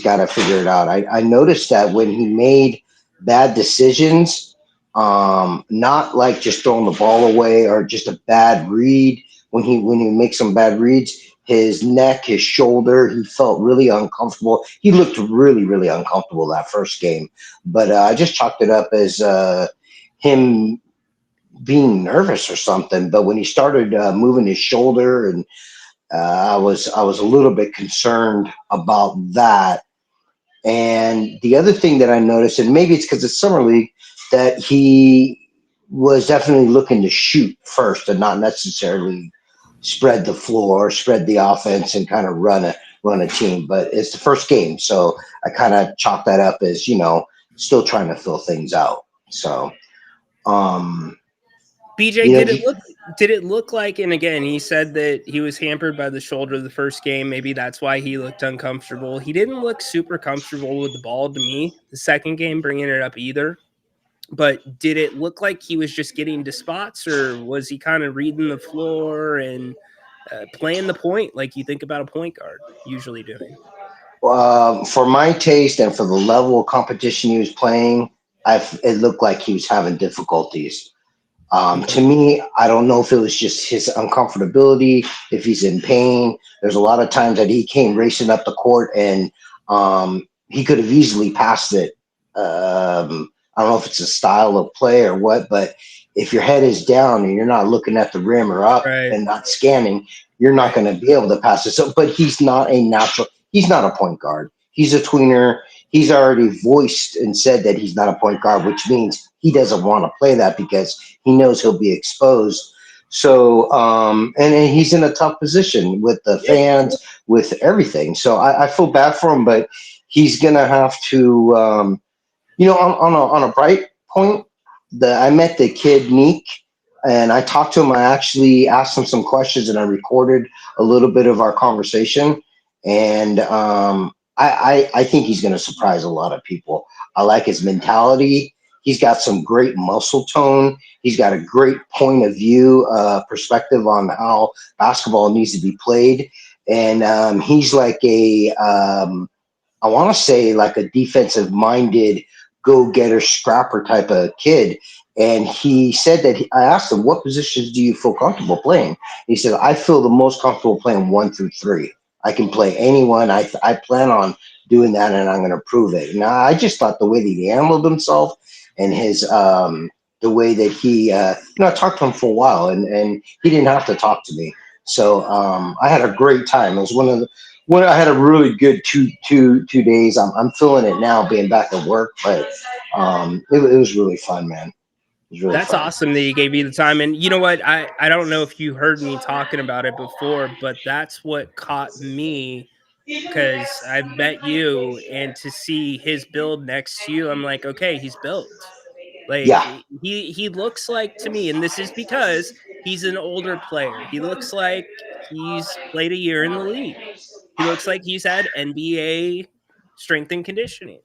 got to figure it out. I noticed that when he made bad decisions, not like just throwing the ball away or just a bad read. When he makes some bad reads, his neck, his shoulder, he felt really uncomfortable. He looked really, really uncomfortable that first game. But I just chalked it up as him being nervous or something. But when he started moving his shoulder, and I was a little bit concerned about that. And the other thing that I noticed, and maybe it's because it's summer league, that he was definitely looking to shoot first and not necessarily spread the floor, spread the offense, and kind of run a team. But it's the first game, so I kind of chalk that up as still trying to fill things out. So. BJ, did it look like, and again, he said that he was hampered by the shoulder the first game. Maybe that's why he looked uncomfortable. He didn't look super comfortable with the ball to me the second game, bringing it up either. But did it look like he was just getting to spots, or was he kind of reading the floor and playing the point like you think about a point guard usually doing? For my taste and for the level of competition he was playing, it looked like he was having difficulties. To me, I don't know if it was just his uncomfortability, if he's in pain. There's a lot of times that he came racing up the court and he could have easily passed it. I don't know if it's a style of play or what, but if your head is down and you're not looking at the rim or up and not scanning, you're not going to be able to pass it. So, but he's not a point guard. He's a tweener. He's already voiced and said that he's not a point guard, which means he doesn't want to play that because he knows he'll be exposed. So, and he's in a tough position with the fans, with everything. So I feel bad for him, but he's going to have to, on a bright point, I met the kid Neek and I talked to him. I actually asked him some questions and I recorded a little bit of our conversation. And I think he's going to surprise a lot of people. I like his mentality. He's got some great muscle tone. He's got a great point of view, perspective on how basketball needs to be played. And he's like I want to say like a defensive minded, go-getter, scrapper type of kid. And he said that I asked him, what positions do you feel comfortable playing? He said, I feel the most comfortable playing 1 through 3. I can play anyone. I plan on doing that, and I'm going to prove it. Now, I just thought the way that he handled himself and his the way that he, I talked to him for a while, and he didn't have to talk to me. So I had a great time. It was I had a really good two days. I'm feeling it now, being back at work, but it was really fun, man. Really That's fun. awesome that he gave you the time. And you know what? I don't know if you heard me talking about it before, but that's what caught me because I've met you, and to see his build next to you, I'm like, okay, he's built. Like Yeah. he looks like to me, and this is because he's an older player. He looks like he's played a year in the league. He looks like he's had NBA strength and conditioning.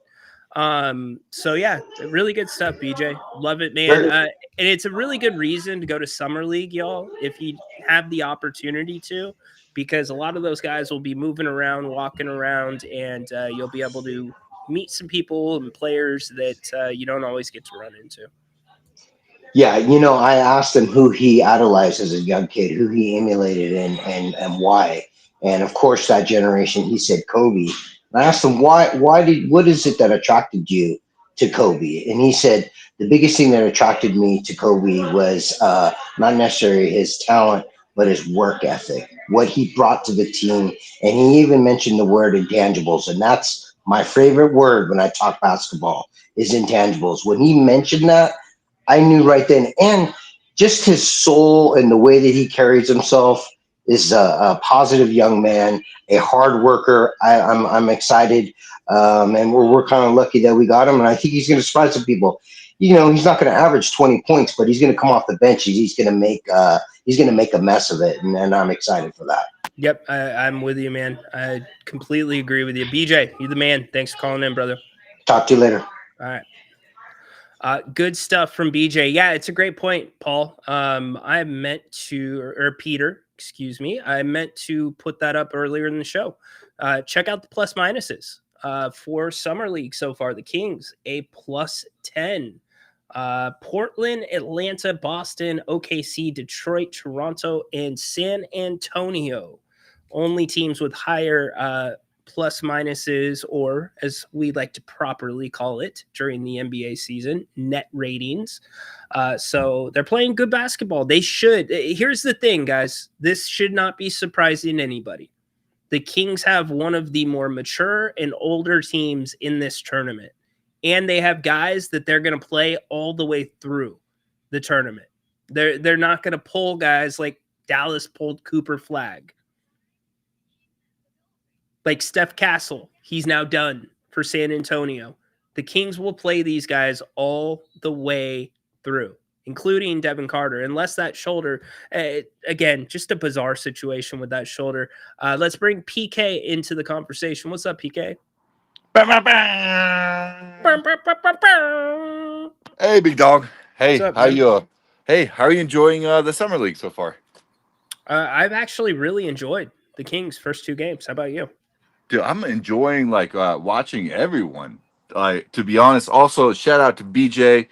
So yeah, really good stuff, BJ. Love it, man. And it's a really good reason to go to summer league, y'all, if you have the opportunity to, because a lot of those guys will be moving around, walking around, and you'll be able to meet some people and players that you don't always get to run into. Yeah, I asked him who he idolized as a young kid, who he emulated and why. And of course, that generation, he said Kobe. And I asked him what is it that attracted you to Kobe? And he said the biggest thing that attracted me to Kobe was not necessarily his talent, but his work ethic, what he brought to the team. And he even mentioned the word intangibles, and that's My favorite word when I talk basketball is intangibles. When he mentioned that, I knew right then. And just his soul and the way that he carries himself is a positive young man, a hard worker. I'm excited, and we're kind of lucky that we got him. And I think he's going to surprise some people. You know, he's not going to average 20 points, but he's going to come off the bench. He's going to make a mess of it, and I'm excited for that. Yep, I'm with you, man. I completely agree with you. BJ, you the man. Thanks for calling in, brother. Talk to you later. All right. Good stuff from BJ. Yeah, it's a great point, Paul. I meant to, or Peter, excuse me. I meant to put that up earlier in the show. Check out the plus minuses for Summer League so far. The Kings, a +10. Portland, Atlanta, Boston, OKC, Detroit, Toronto, and San Antonio. Only teams with higher plus minuses, or as we like to properly call it during the NBA season, net ratings. So they're playing good basketball. They should. Here's the thing, guys. This should not be surprising to anybody. The Kings have one of the more mature and older teams in this tournament. And they have guys that they're going to play all the way through the tournament. They're not going to pull guys like Dallas pulled Cooper Flagg. Like Steph Castle, he's now done for San Antonio. The Kings will play these guys all the way through, including Devin Carter, unless that shoulder, again, just a bizarre situation with that shoulder. Let's bring PK into the conversation. What's up, PK? Hey, big dog. Hey, What's up, how man? you? Hey, how are you enjoying the summer league so far? I've actually really enjoyed the Kings' first 2 games. How about you? Dude, I'm enjoying watching everyone. To be honest, also shout out to BJ,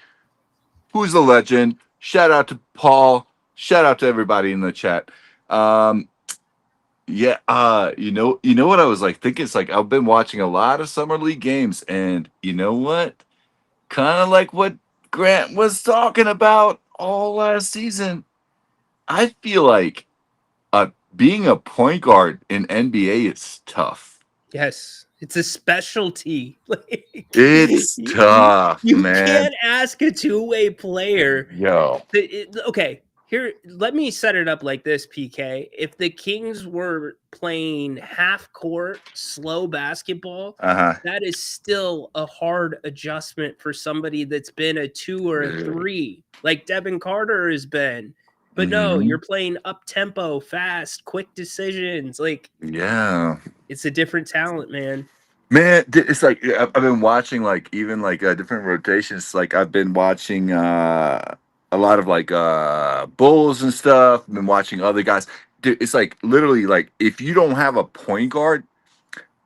who's a legend. Shout out to Paul. Shout out to everybody in the chat. Yeah, you know what I was thinking. It's I've been watching a lot of summer league games, and you know what? Kind of like what Grant was talking about all last season. I feel like being a point guard in NBA is tough. Yes, it's a specialty. It's tough, you man. can't ask a two-way player. Yo. Okay, here, let me set it up like this, PK. If the Kings were playing half-court, slow basketball, that is still a hard adjustment for somebody that's been a 2 or a 3, like Devin Carter has been. But no, you're playing up-tempo, fast, quick decisions. Yeah. It's a different talent, man. Man, it's I've been watching even different rotations. I've been watching a lot of Bulls and stuff. I've been watching other guys. Dude, it's literally if you don't have a point guard,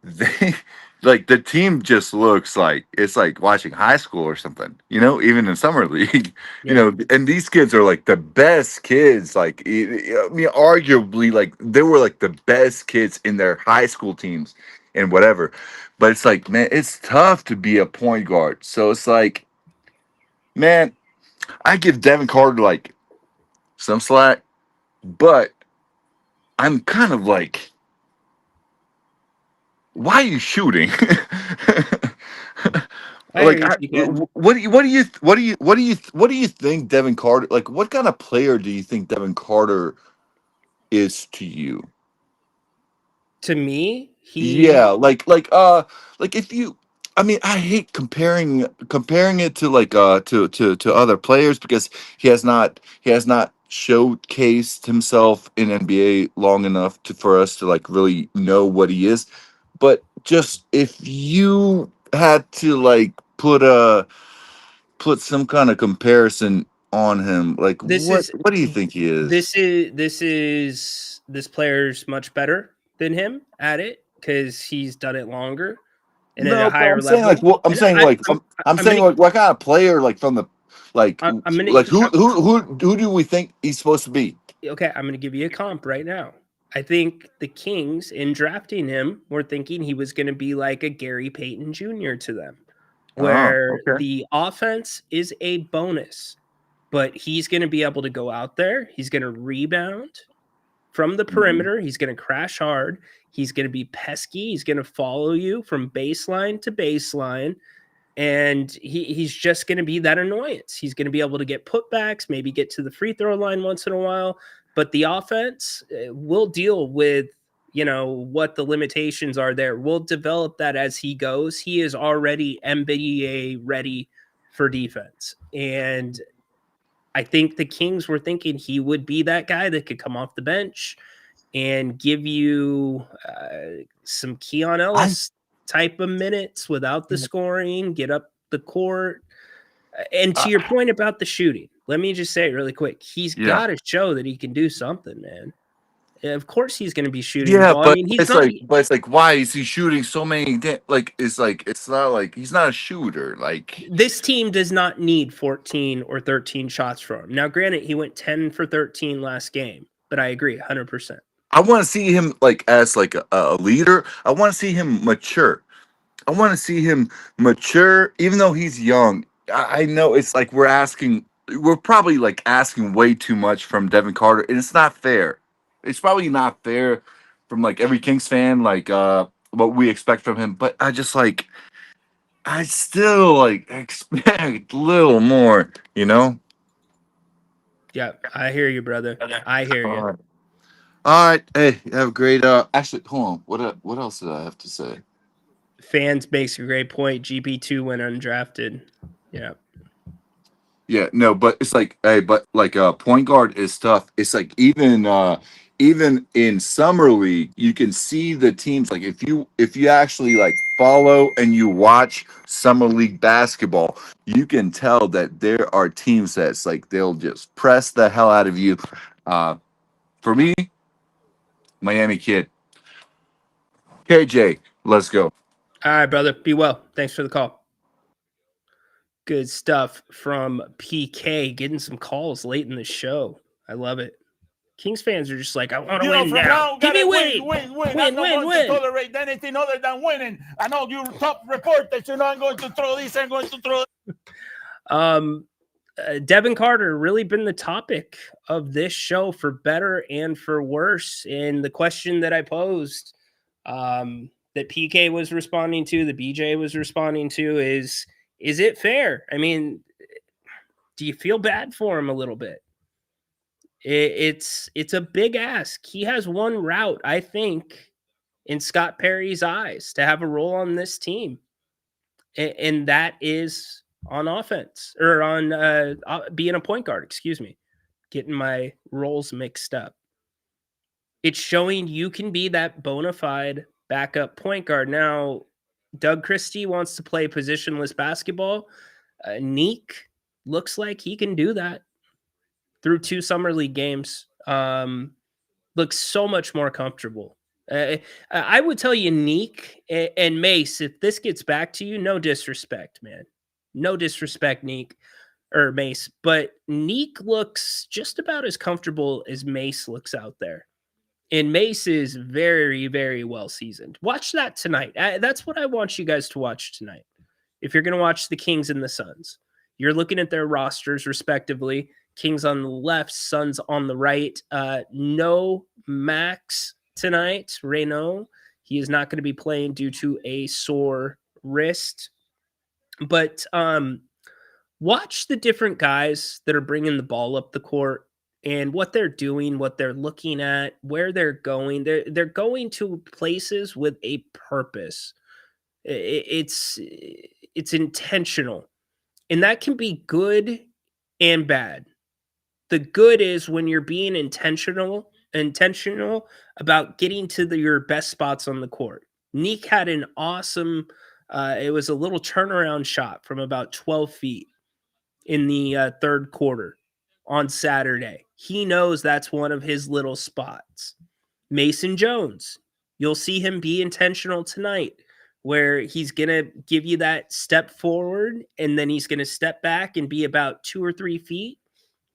they the team just looks like it's like watching high school or something, even in summer league, and these kids are the best kids, I mean, arguably they were the best kids in their high school teams and whatever. But it's man, it's tough to be a point guard. So it's man, I give Devin Carter some slack, but I'm kind of why are you shooting? What do you think Devin Carter, what kind of player do you think Devin Carter is to you? To me, if you, I mean, I hate comparing it to other players because he has not showcased himself in NBA long enough for us to really know what he is. But just if you had to put some kind of comparison on him, what do you think he is? This player's much better than him at it because he's done it longer and at a higher level. I'm saying what kind of player from the who do we think he's supposed to be? Okay, I'm going to give you a comp right now. I think the Kings, in drafting him, were thinking he was going to be like a Gary Payton Jr. to them, where the offense is a bonus, but he's going to be able to go out there. He's going to rebound from the perimeter. He's going to crash hard. He's going to be pesky. He's going to follow you from baseline to baseline. And he's just going to be that annoyance. He's going to be able to get putbacks, maybe get to the free throw line once in a while. But the offense will deal with, what the limitations are there. We'll develop that as he goes. He is already NBA ready for defense. And I think the Kings were thinking he would be that guy that could come off the bench and give you some Keon Ellis type of minutes without the scoring, get up the court. And to your point about the shooting, let me just say it really quick. He's got to show that he can do something, man. Of course he's going to be shooting the ball. but I mean, it's like, why is he shooting so many? It's not like he's not a shooter. Like, this team does not need 14 or 13 shots from him. Now, granted, he went 10 for 13 last game, but I agree 100%. I want to see him as a leader. I want to see him mature. I want to see him mature, even though he's young. I know it's like we're probably asking way too much from Devin Carter, and it's not fair. It's probably not fair from every Kings fan, what we expect from him. But I still expect a little more, Yeah, I hear you, brother. I hear you. All right. Hey, have a great. Actually, hold on. What else did I have to say? Fans makes a great point. GP2 went undrafted. Yeah. Yeah, no, but it's point guard is tough. It's even in summer league, you can see the teams. If you actually follow and you watch summer league basketball, you can tell that there are teams that's they'll just press the hell out of you. For me, Miami Kid. KJ, let's go. All right, brother. Be well. Thanks for the call. Good stuff from PK, getting some calls late in the show. I love it. Kings fans are just like, I want to win now. Give me win. I'm not going to tolerate anything other than winning. I know you top reporters, I'm going to throw this, I'm going to throw Devin Carter really been the topic of this show for better and for worse. And the question that I posed that PK was responding to, the BJ was responding to is it fair? I mean, do you feel bad for him a little bit? It's a big ask. He has one route, I think, in Scott Perry's eyes to have a role on this team. And that is on offense or on being a point guard, excuse me, getting my roles mixed up. It's showing you can be that bona fide backup point guard. Now, Doug Christie wants to play positionless basketball. Neek looks like he can do that through 2 summer league games. Looks so much more comfortable. I would tell you, Neek and Mace, if this gets back to you, no disrespect, man. No disrespect, Neek or Mace, but Neek looks just about as comfortable as Mace looks out there. And Mace is very, very well seasoned. Watch that tonight. That's what I want you guys to watch tonight. If you're going to watch the Kings and the Suns, you're looking at their rosters respectively. Kings on the left, Suns on the right. No Max tonight, Reynaud. He is not going to be playing due to a sore wrist. But watch the different guys that are bringing the ball up the court and what they're doing, what they're looking at, where they're going. They're going to places with a purpose. It's intentional, and that can be good and bad. The good is when you're being intentional about getting to your best spots on the court. Neek had an awesome, it was a little turnaround shot from about 12 feet in the third quarter on Saturday. He knows that's one of his little spots. Mason Jones, you'll see him be intentional tonight, where he's going to give you that step forward and then he's going to step back and be about 2 or 3 feet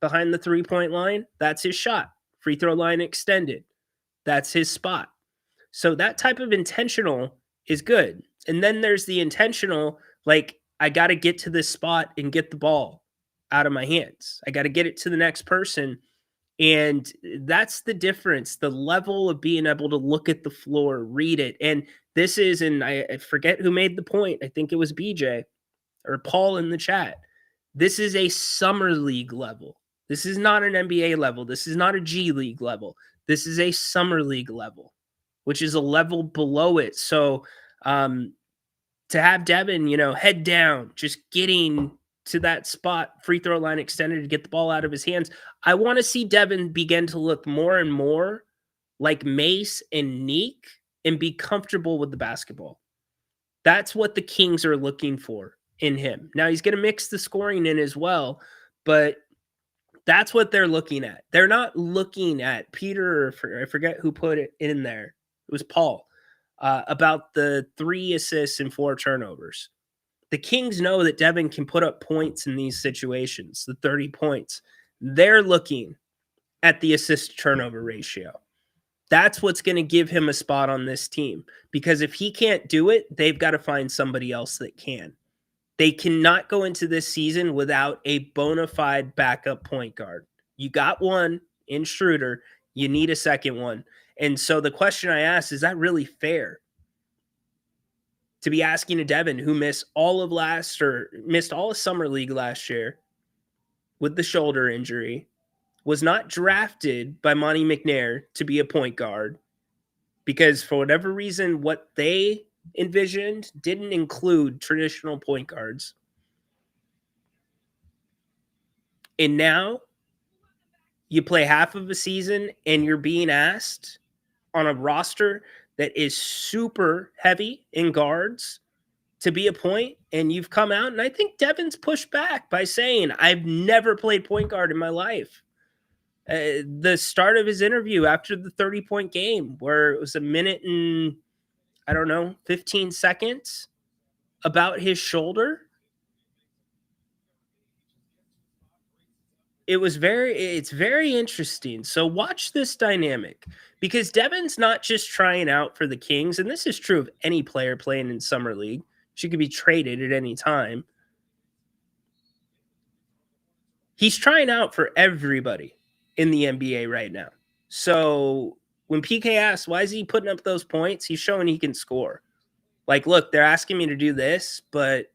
behind the three-point line. That's his shot. Free throw line extended. That's his spot. So that type of intentional is good. And then there's the intentional, I got to get to this spot and get the ball out of my hands. I got to get it to the next person And that's the difference, the level of being able to look at the floor, read it. And this is, and I forget who made the point. I think it was BJ or Paul in the chat. This is a summer league level. This is not an NBA level. This is not a G League level. This is a summer league level, which is a level below it. So to have Devin, head down, just getting to that spot, free throw line extended to get the ball out of his hands. I want to see Devin begin to look more and more like Mace and Neek and be comfortable with the basketball. That's what the Kings are looking for in him. Now he's going to mix the scoring in as well, but that's what they're looking at. They're not looking at Peter, or I forget who put it in there. It was Paul, about the 3 assists and 4 turnovers. The Kings know that Devin can put up points in these situations, the 30 points. They're looking at the assist turnover ratio. That's what's going to give him a spot on this team, because if he can't do it, they've got to find somebody else that can. They cannot go into this season without a bona fide backup point guard. You got one in Schroeder. You need a second one. And so the question I ask, is that really fair? To be asking a Devin who missed all of summer league last year with the shoulder injury, was not drafted by Monty McNair to be a point guard because for whatever reason, what they envisioned didn't include traditional point guards. And now you play half of a season and you're being asked on a roster that is super heavy in guards to be a point, and you've come out, and I think Devin's pushed back by saying, I've never played point guard in my life. The start of his interview after the 30-point game, where it was a minute and, 15 seconds about his shoulder. It's very interesting. So watch this dynamic, because Devin's not just trying out for the Kings, and this is true of any player playing in Summer League. She could be traded at any time. He's trying out for everybody in the NBA right now. So when PK asks, why is he putting up those points? He's showing he can score. Like, look, they're asking me to do this, but,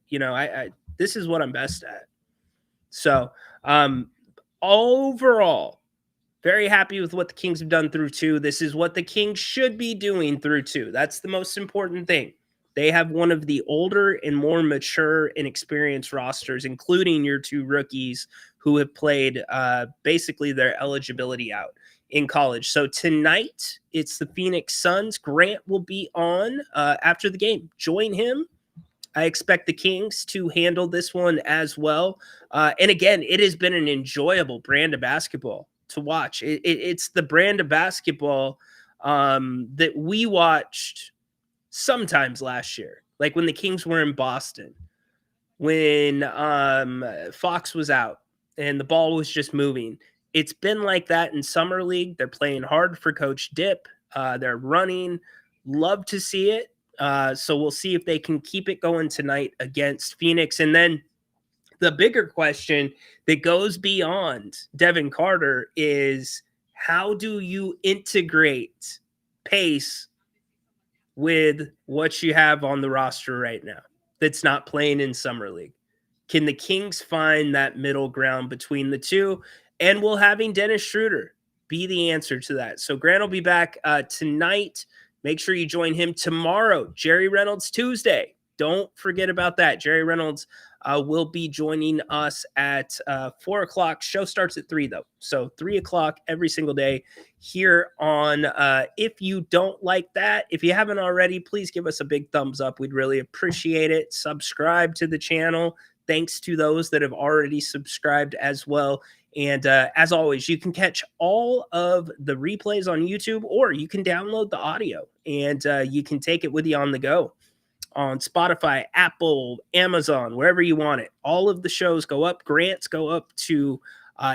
this is what I'm best at. So overall, very happy with what the Kings have done through 2. This is what the Kings should be doing through 2. That's the most important thing. They have one of the older and more mature and experienced rosters, including your 2 rookies who have played basically their eligibility out in college. So tonight, it's the Phoenix Suns. Grant will be on after the game. Join him. I expect the Kings to handle this one as well. And again, it has been an enjoyable brand of basketball to watch. It's the brand of basketball that we watched sometimes last year, like when the Kings were in Boston, when Fox was out and the ball was just moving. It's been like that in Summer League. They're playing hard for Coach Dip. They're running. Love to see it. So we'll see if they can keep it going tonight against Phoenix. And then the bigger question that goes beyond Devin Carter is, how do you integrate pace with what you have on the roster right now that's not playing in Summer League? Can the Kings find that middle ground between the two? And will having Dennis Schroeder be the answer to that? So Grant will be back tonight. Make sure you join him tomorrow. Jerry Reynolds Tuesday. Don't forget about that. Jerry Reynolds will be joining us at 4 o'clock. Show starts at 3, though. So 3 o'clock every single day here on If You Don't Like That. If you haven't already, please give us a big thumbs up. We'd really appreciate it. Subscribe to the channel. Thanks to those that have already subscribed as well. And as always, you can catch all of the replays on YouTube, or you can download the audio and you can take it with you on the go on Spotify, Apple, Amazon, wherever you want it. All of the shows go up. Grant's go up to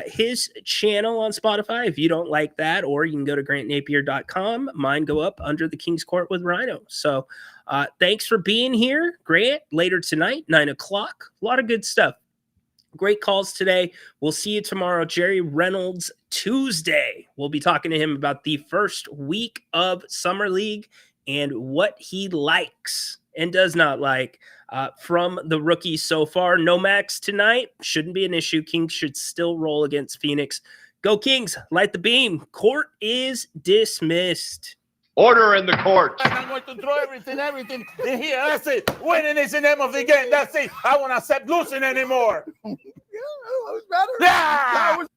his channel on Spotify if you don't like that, or you can go to grantnapier.com. Mine go up under the King's Court with Rhino. So thanks for being here, Grant. Later tonight, 9 o'clock. A lot of good stuff Great calls today. We'll see you tomorrow. Jerry Reynolds Tuesday. We'll be talking to him about the first week of Summer League and what he likes and does not like from the rookies so far. No Max tonight. Shouldn't be an issue. Kings should still roll against Phoenix. Go Kings. Light the beam. Court is dismissed. Order in the court. I'm going to throw everything in here. That's it. Winning is the name of the game. That's it. I won't accept losing anymore. That was better. Yeah! That was